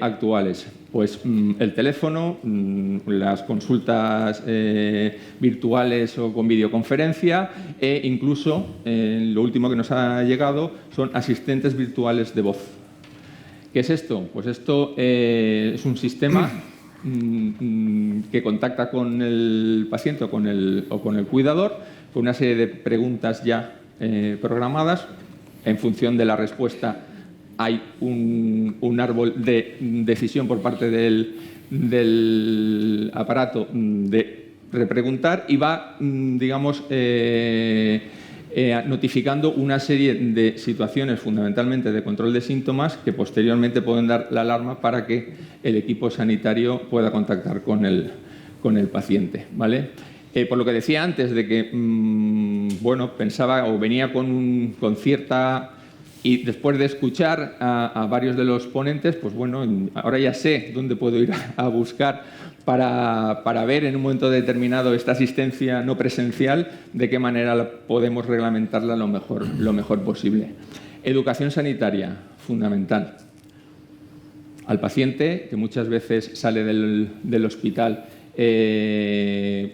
actuales. Pues el teléfono, las consultas virtuales o con videoconferencia e incluso lo último que nos ha llegado son asistentes virtuales de voz. ¿Qué es esto? Pues esto es un sistema que contacta con el paciente o con el cuidador, con una serie de preguntas ya programadas. En función de la respuesta hay un árbol de decisión por parte del aparato de repreguntar y va, digamos, notificando una serie de situaciones, fundamentalmente de control de síntomas, que posteriormente pueden dar la alarma para que el equipo sanitario pueda contactar con el paciente, ¿vale? Por lo que decía antes de que, bueno, pensaba o venía con cierta... Y después de escuchar a varios de los ponentes, pues bueno, ahora ya sé dónde puedo ir a buscar para ver en un momento determinado esta asistencia no presencial, de qué manera podemos reglamentarla lo mejor posible. Educación sanitaria, fundamental. Al paciente, que muchas veces sale del hospital,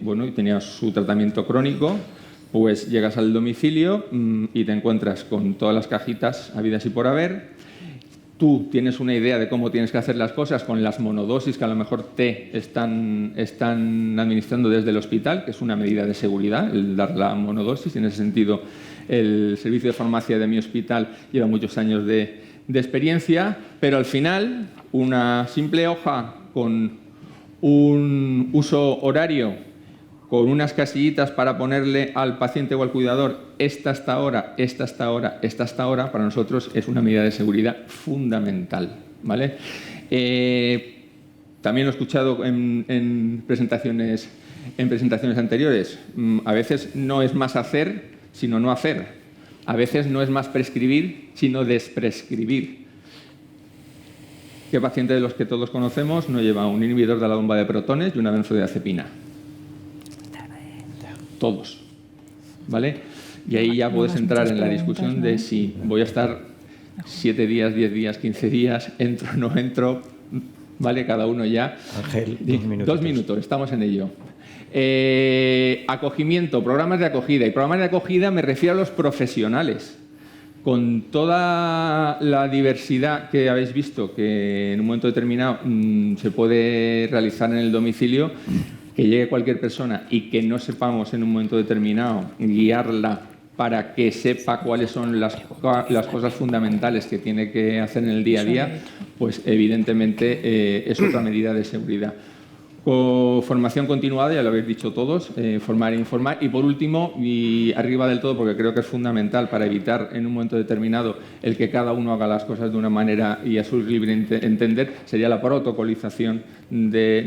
bueno, y tenía su tratamiento crónico, pues llegas al domicilio y te encuentras con todas las cajitas habidas y por haber. Tú tienes una idea de cómo tienes que hacer las cosas con las monodosis que a lo mejor te están administrando desde el hospital, que es una medida de seguridad, el dar la monodosis. En ese sentido, el servicio de farmacia de mi hospital lleva muchos años de experiencia, pero al final una simple hoja con un uso horario, con unas casillitas para ponerle al paciente o al cuidador esta hasta ahora, esta hasta ahora, esta hasta ahora, para nosotros es una medida de seguridad fundamental, ¿vale? También lo he escuchado en presentaciones anteriores. A veces no es más hacer, sino no hacer. A veces no es más prescribir, sino desprescribir. ¿Qué paciente de los que todos conocemos no lleva un inhibidor de la bomba de protones y una benzodiazepina? Todos, ¿vale? Y ahí ya puedes entrar en la discusión de si voy a estar 7 días, 10 días, 15 días, entro, no entro, ¿vale? Cada uno ya. Ángel, 2 minutos, estamos en ello. Acogimiento, programas de acogida. Y programas de acogida me refiero a los profesionales. Con toda la diversidad que habéis visto, que en un momento determinado se puede realizar en el domicilio, que llegue cualquier persona y que no sepamos en un momento determinado guiarla para que sepa cuáles son las cosas fundamentales que tiene que hacer en el día a día, pues evidentemente es otra medida de seguridad. Formación continuada, ya lo habéis dicho todos, formar e informar. Y por último, y arriba del todo, porque creo que es fundamental para evitar en un momento determinado el que cada uno haga las cosas de una manera y a su libre entender, sería la protocolización de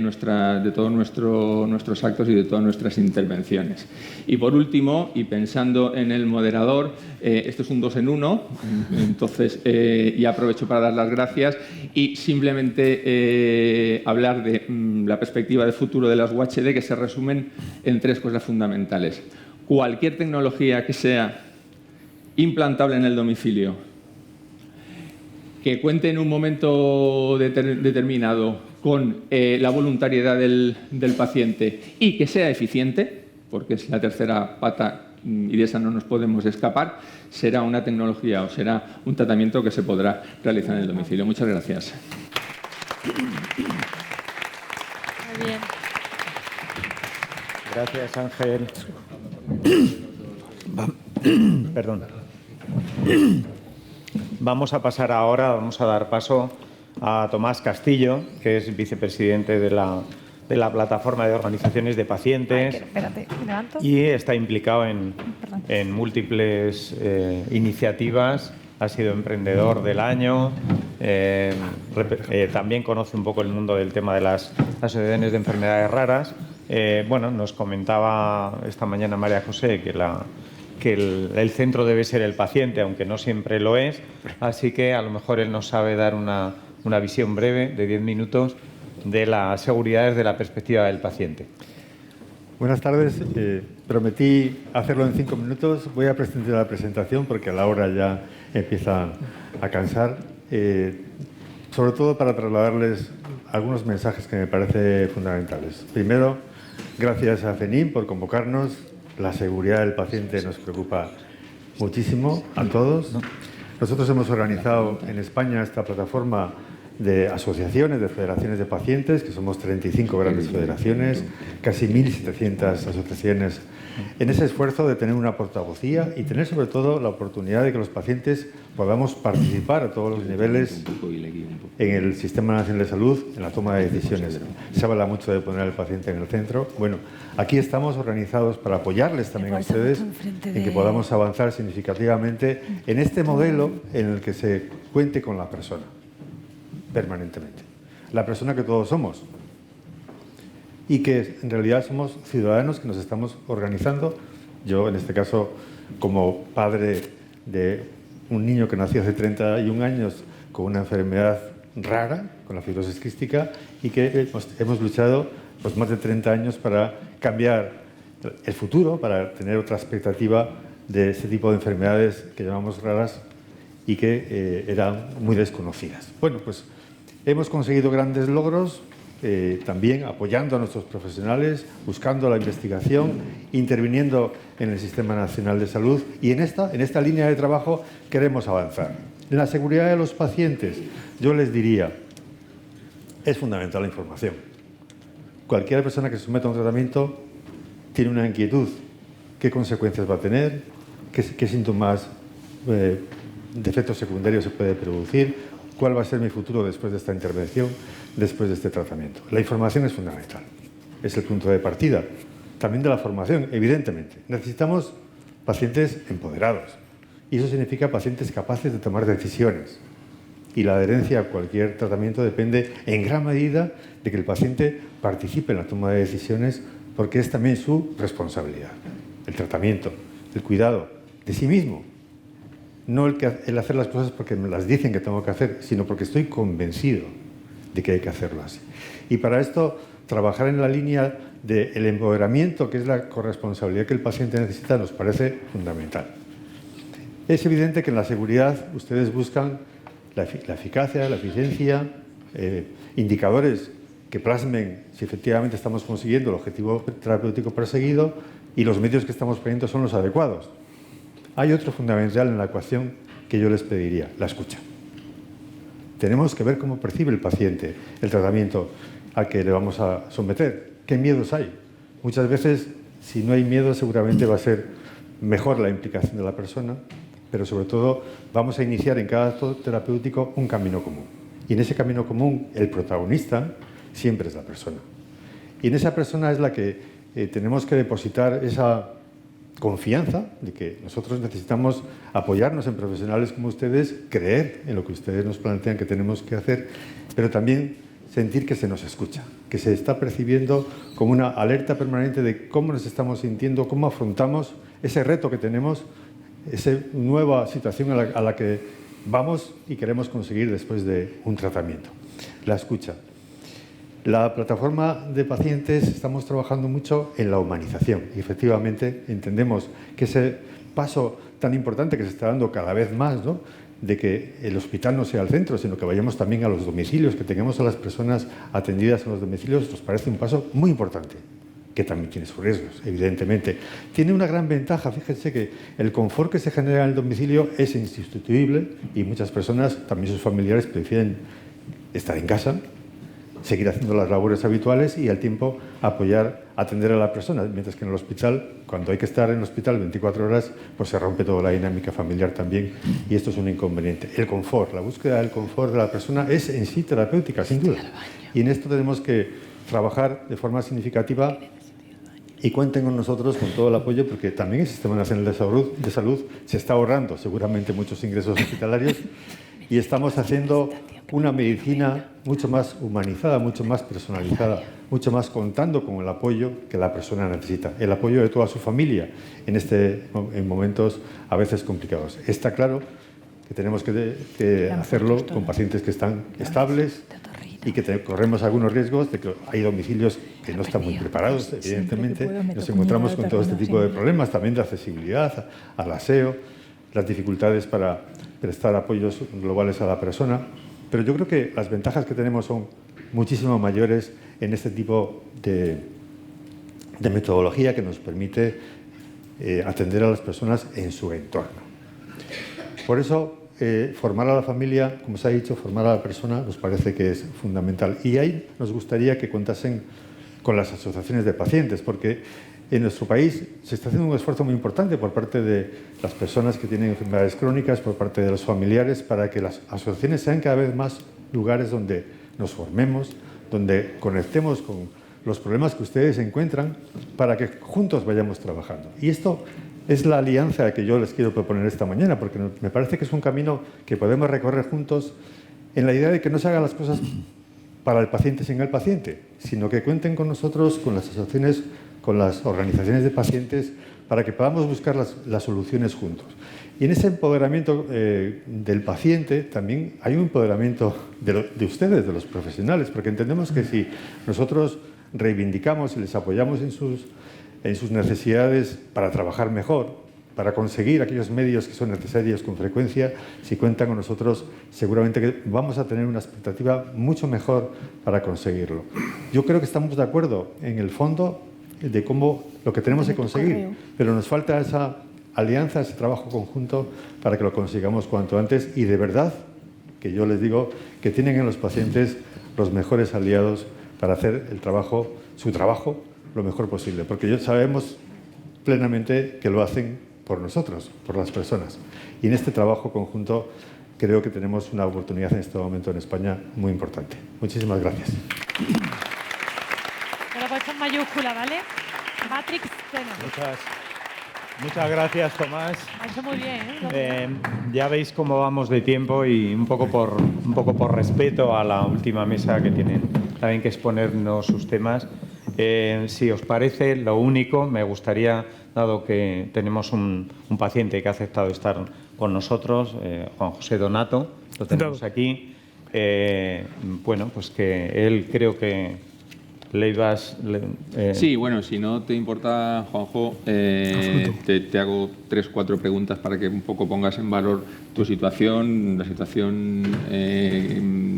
todos nuestros actos y de todas nuestras intervenciones. Y por último, y pensando en el moderador, esto es un 2 en 1, entonces ya aprovecho para dar las gracias y simplemente hablar de la perspectiva de futuro de las UHD, que se resumen en 3 cosas fundamentales. Cualquier tecnología que sea implantable en el domicilio, que cuente en un momento determinado con la voluntariedad del paciente y que sea eficiente, porque es la tercera pata y de esa no nos podemos escapar, será una tecnología o será un tratamiento que se podrá realizar en el domicilio. Muchas gracias. Muy bien. Gracias, Ángel. Perdón. Vamos a dar paso a Tomás Castillo, que es vicepresidente de la Plataforma de Organizaciones de Pacientes. Espérate, ¿me levanto? Y está implicado en múltiples iniciativas. Ha sido emprendedor del año. También conoce un poco el mundo del tema de las asociaciones de enfermedades raras. Nos comentaba esta mañana María José que el centro debe ser el paciente, aunque no siempre lo es. Así que a lo mejor él nos sabe dar una visión breve de 10 minutos de la seguridad desde la perspectiva del paciente. Buenas tardes. Prometí hacerlo en 5 minutos. Voy a presentar la presentación porque a la hora ya empieza a cansar. Sobre todo para trasladarles algunos mensajes que me parecen fundamentales. Primero, gracias a CENIM por convocarnos. La seguridad del paciente nos preocupa muchísimo a todos. Nosotros hemos organizado en España esta plataforma de asociaciones, de federaciones de pacientes, que somos 35 grandes federaciones, casi 1.700 asociaciones, en ese esfuerzo de tener una portavocía y tener sobre todo la oportunidad de que los pacientes podamos participar a todos los niveles en el Sistema Nacional de Salud, en la toma de decisiones. Se habla mucho de poner al paciente en el centro. Bueno, aquí estamos organizados para apoyarles también a ustedes en que podamos avanzar significativamente en este modelo en el que se cuente con la persona permanentemente. La persona que todos somos y que en realidad somos ciudadanos que nos estamos organizando. Yo, en este caso, como padre de un niño que nació hace 31 años con una enfermedad rara, con la fibrosis quística, y que hemos luchado pues, más de 30 años para cambiar el futuro, para tener otra expectativa de ese tipo de enfermedades que llamamos raras y que eran muy desconocidas. Bueno, pues hemos conseguido grandes logros, también apoyando a nuestros profesionales, buscando la investigación, interviniendo en el Sistema Nacional de Salud y en esta línea de trabajo queremos avanzar. En la seguridad de los pacientes, yo les diría, es fundamental la información. Cualquier persona que se someta a un tratamiento tiene una inquietud. ¿Qué consecuencias va a tener? ¿Qué síntomas de efectos secundarios se puede producir? ¿Cuál va a ser mi futuro después de esta intervención, después de este tratamiento? La información es fundamental. Es el punto de partida. También de la formación, evidentemente. Necesitamos pacientes empoderados. Y eso significa pacientes capaces de tomar decisiones. Y la adherencia a cualquier tratamiento depende en gran medida de que el paciente participe en la toma de decisiones porque es también su responsabilidad. El tratamiento, el cuidado de sí mismo. No el hacer las cosas porque me las dicen que tengo que hacer, sino porque estoy convencido de que hay que hacerlo así. Y para esto, trabajar en la línea del empoderamiento, que es la corresponsabilidad que el paciente necesita, nos parece fundamental. Es evidente que en la seguridad ustedes buscan la eficacia, la eficiencia, indicadores que plasmen si efectivamente estamos consiguiendo el objetivo terapéutico perseguido y los medios que estamos poniendo son los adecuados. Hay otro fundamental en la ecuación que yo les pediría, la escucha. Tenemos que ver cómo percibe el paciente el tratamiento al que le vamos a someter. ¿Qué miedos hay? Muchas veces, si no hay miedo, seguramente va a ser mejor la implicación de la persona, pero sobre todo vamos a iniciar en cada acto terapéutico un camino común. Y en ese camino común, el protagonista siempre es la persona. Y en esa persona es la que tenemos que depositar esa confianza de que nosotros necesitamos apoyarnos en profesionales como ustedes, creer en lo que ustedes nos plantean que tenemos que hacer, pero también sentir que se nos escucha, que se está percibiendo como una alerta permanente de cómo nos estamos sintiendo, cómo afrontamos ese reto que tenemos, esa nueva situación a la que vamos y queremos conseguir después de un tratamiento. La escucha. La plataforma de pacientes estamos trabajando mucho en la humanización y efectivamente entendemos que ese paso tan importante que se está dando cada vez más, ¿no?, de que el hospital no sea el centro, sino que vayamos también a los domicilios, que tengamos a las personas atendidas en los domicilios, nos parece un paso muy importante, que también tiene sus riesgos, evidentemente. Tiene una gran ventaja, fíjense que el confort que se genera en el domicilio es insustituible y muchas personas, también sus familiares, prefieren estar en casa, seguir haciendo las labores habituales y al tiempo atender a la persona, mientras que en el hospital, cuando hay que estar en el hospital 24 horas, pues se rompe toda la dinámica familiar también y esto es un inconveniente. El confort, la búsqueda del confort de la persona es en sí terapéutica, sin duda. Y en esto tenemos que trabajar de forma significativa y cuenten con nosotros con todo el apoyo porque también el Sistema Nacional de Salud se está ahorrando seguramente muchos ingresos hospitalarios y estamos haciendo una medicina mucho más humanizada, mucho más personalizada, mucho más contando con el apoyo que la persona necesita, el apoyo de toda su familia en momentos a veces complicados. Está claro que tenemos que hacerlo con pacientes que están estables y que corremos algunos riesgos de que hay domicilios que no están muy preparados, evidentemente. Nos encontramos con todo este tipo de problemas, también de accesibilidad al aseo, las dificultades para prestar apoyos globales a la persona. Pero yo creo que las ventajas que tenemos son muchísimo mayores en este tipo de metodología que nos permite atender a las personas en su entorno. Por eso, formar a la familia, como se ha dicho, formar a la persona nos parece que es fundamental. Y ahí nos gustaría que contasen con las asociaciones de pacientes, porque en nuestro país se está haciendo un esfuerzo muy importante por parte de las personas que tienen enfermedades crónicas, por parte de los familiares, para que las asociaciones sean cada vez más lugares donde nos formemos, donde conectemos con los problemas que ustedes encuentran, para que juntos vayamos trabajando. Y esto es la alianza que yo les quiero proponer esta mañana, porque me parece que es un camino que podemos recorrer juntos en la idea de que no se hagan las cosas para el paciente sin el paciente, sino que cuenten con nosotros, con las asociaciones, con las organizaciones de pacientes, para que podamos buscar las soluciones juntos. Y en ese empoderamiento del paciente también hay un empoderamiento de ustedes, de los profesionales, porque entendemos que si nosotros reivindicamos y les apoyamos en sus necesidades para trabajar mejor, para conseguir aquellos medios que son necesarios con frecuencia, si cuentan con nosotros, seguramente que vamos a tener una expectativa mucho mejor para conseguirlo. Yo creo que estamos de acuerdo en el fondo de cómo lo que tenemos que conseguir, pero nos falta esa alianza, ese trabajo conjunto para que lo consigamos cuanto antes y de verdad, que yo les digo, que tienen en los pacientes los mejores aliados para hacer su trabajo lo mejor posible, porque ellos sabemos plenamente que lo hacen por nosotros, por las personas. Y en este trabajo conjunto creo que tenemos una oportunidad en este momento en España muy importante. Muchísimas gracias. Lo he puesto en mayúscula, ¿vale? Matrix Steno. Muchas gracias, Tomás. Ha hecho muy bien, ya veis cómo vamos de tiempo y un poco por respeto a la última mesa que tienen también que exponernos sus temas. Si os parece, lo único, me gustaría, dado que tenemos un paciente que ha aceptado estar con nosotros, Juan José Donato, lo tenemos aquí, bueno, pues que él creo que le ibas... Sí, bueno, si no te importa, Juanjo, te hago 3 o 4 preguntas para que un poco pongas en valor tu situación, la situación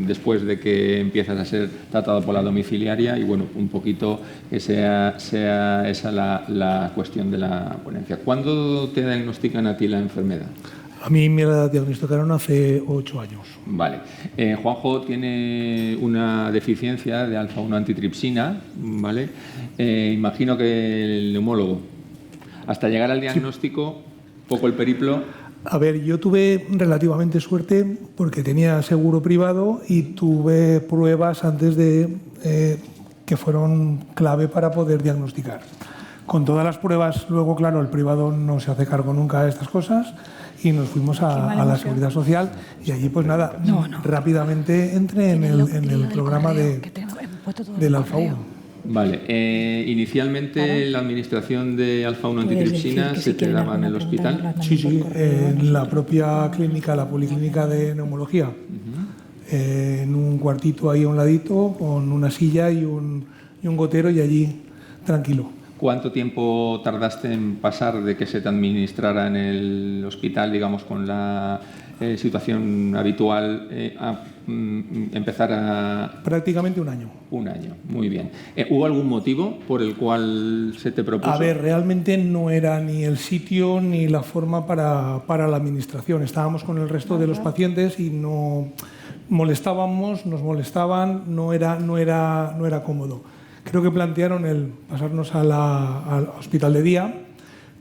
después de que empiezas a ser tratado por la domiciliaria y, bueno, un poquito que sea esa la cuestión de la ponencia. ¿Cuándo te diagnostican a ti la enfermedad? A mí me la diagnosticaron hace 8 años. Vale. Juanjo tiene una deficiencia de alfa-1 antitripsina, ¿vale? Imagino que el neumólogo, hasta llegar al diagnóstico, poco el periplo. A ver, yo tuve relativamente suerte porque tenía seguro privado y tuve pruebas antes de que fueron clave para poder diagnosticar. Con todas las pruebas, luego, claro, el privado no se hace cargo nunca de estas cosas y nos fuimos a la Seguridad Social y allí, pues nada, rápidamente entré en el programa del Alfa 1. Vale. Inicialmente la administración de Alfa 1 antitripsina se te daba en el hospital. Sí, en la propia clínica, la policlínica de neumología. En un cuartito ahí a un ladito, con una silla y un gotero y allí tranquilo. ¿Cuánto tiempo tardaste en pasar de que se te administrara en el hospital, digamos, con la situación habitual, a empezar a...? Prácticamente un año. Un año, muy bien. ¿Hubo algún motivo por el cual se te propuso? A ver, realmente no era ni el sitio ni la forma para la administración. Estábamos con el resto de los pacientes y no molestábamos, nos molestaban, no era cómodo. Creo que plantearon el pasarnos al hospital de día,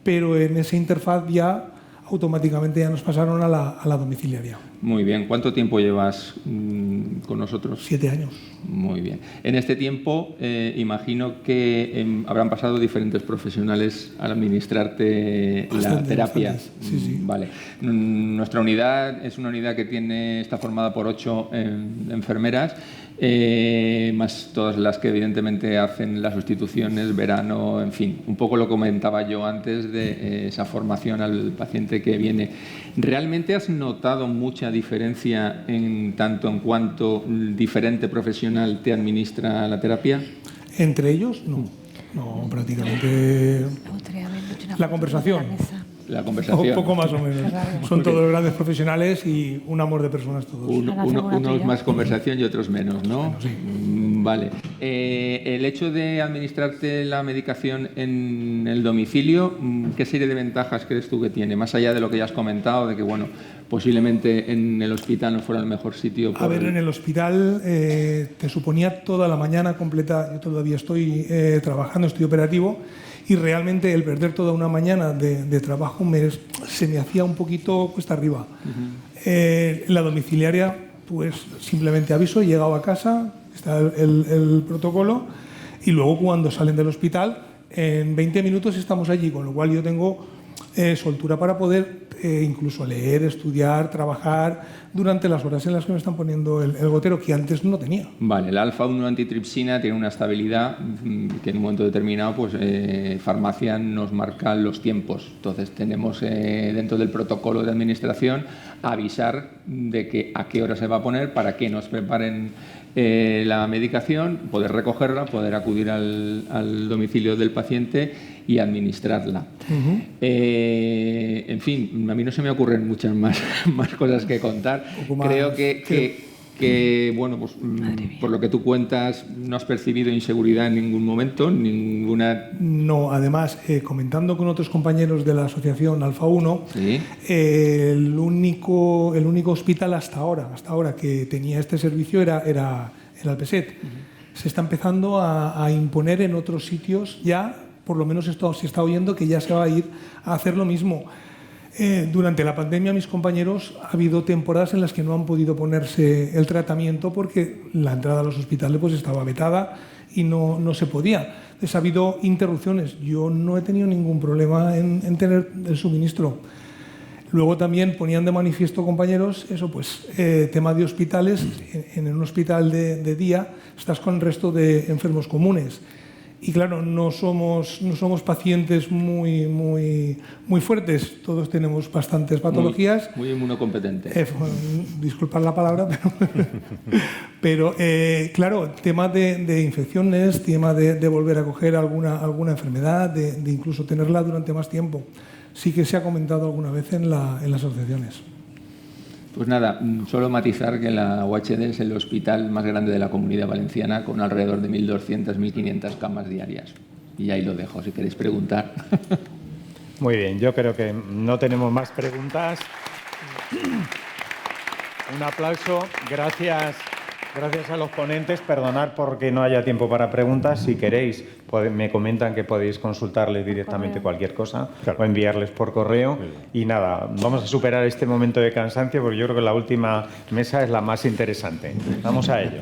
pero en esa interfaz ya automáticamente ya nos pasaron a la domiciliaria. Muy bien. ¿Cuánto tiempo llevas con nosotros? 7 años. Muy bien. En este tiempo, imagino que habrán pasado diferentes profesionales al administrarte la terapia. Bastantes. Sí. Vale. Nuestra unidad es una unidad que está formada por 8 enfermeras, más todas las que evidentemente hacen las sustituciones, verano, en fin. Un poco lo comentaba yo antes de esa formación al paciente que viene. ¿Realmente has notado mucha diferencia en tanto en cuanto diferente profesional te administra la terapia? ¿Entre ellos? No. No, prácticamente la conversación. La conversación. Un poco más o menos. Son todos grandes profesionales y un amor de personas todos. Unos más conversación y otros menos, ¿no? Bueno, sí. Vale. El hecho de administrarte la medicación en el domicilio, ¿qué serie de ventajas crees tú que tiene? Más allá de lo que ya has comentado, de que, bueno, posiblemente en el hospital no fuera el mejor sitio. A ver, en el hospital te suponía toda la mañana completa. Yo todavía estoy trabajando, estoy operativo. Y realmente el perder toda una mañana de trabajo se me hacía un poquito cuesta arriba. La domiciliaria, pues simplemente aviso, he llegado a casa, está el protocolo, y luego cuando salen del hospital, en 20 minutos estamos allí, con lo cual yo tengo soltura para poder incluso leer, estudiar, trabajar durante las horas en las que me están poniendo el gotero, que antes no tenía. Vale, el alfa 1 antitripsina tiene una estabilidad que en un momento determinado, pues farmacia nos marca los tiempos. Entonces tenemos dentro del protocolo de administración avisar de que a qué hora se va a poner para que nos preparen la medicación, poder recogerla, poder acudir al domicilio del paciente y administrarla. En fin, a mí no se me ocurren muchas más cosas que contar. Creo que bueno, pues por lo que tú cuentas, no has percibido inseguridad en ningún momento, ninguna... No, además, comentando con otros compañeros de la asociación Alfa 1, ¿sí? el único hospital hasta ahora que tenía este servicio era el Alpeset. Se está empezando a imponer en otros sitios ya. Por lo menos esto se está oyendo que ya se va a ir a hacer lo mismo. Durante la pandemia, mis compañeros, ha habido temporadas en las que no han podido ponerse el tratamiento porque la entrada a los hospitales pues estaba vetada y no se podía. Entonces, ha habido interrupciones. Yo no he tenido ningún problema en tener el suministro. Luego también ponían de manifiesto, compañeros, eso pues, tema de hospitales. En un hospital de día estás con el resto de enfermos comunes. Y claro, no somos pacientes muy fuertes, todos tenemos bastantes patologías. Muy inmunocompetentes. Disculpad la palabra, pero claro, tema de infecciones, tema de volver a coger alguna enfermedad, de incluso tenerla durante más tiempo. Sí que se ha comentado alguna vez en las asociaciones. Pues nada, solo matizar que la UHD es el hospital más grande de la Comunidad Valenciana, con alrededor de 1.200, 1.500 camas diarias. Y ahí lo dejo, si queréis preguntar. Muy bien, yo creo que no tenemos más preguntas. Un aplauso. Gracias a los ponentes. Perdonad porque no haya tiempo para preguntas. Si queréis, me comentan que podéis consultarles directamente cualquier cosa, claro, o enviarles por correo. Y nada, vamos a superar este momento de cansancio porque yo creo que la última mesa es la más interesante. Vamos a ello.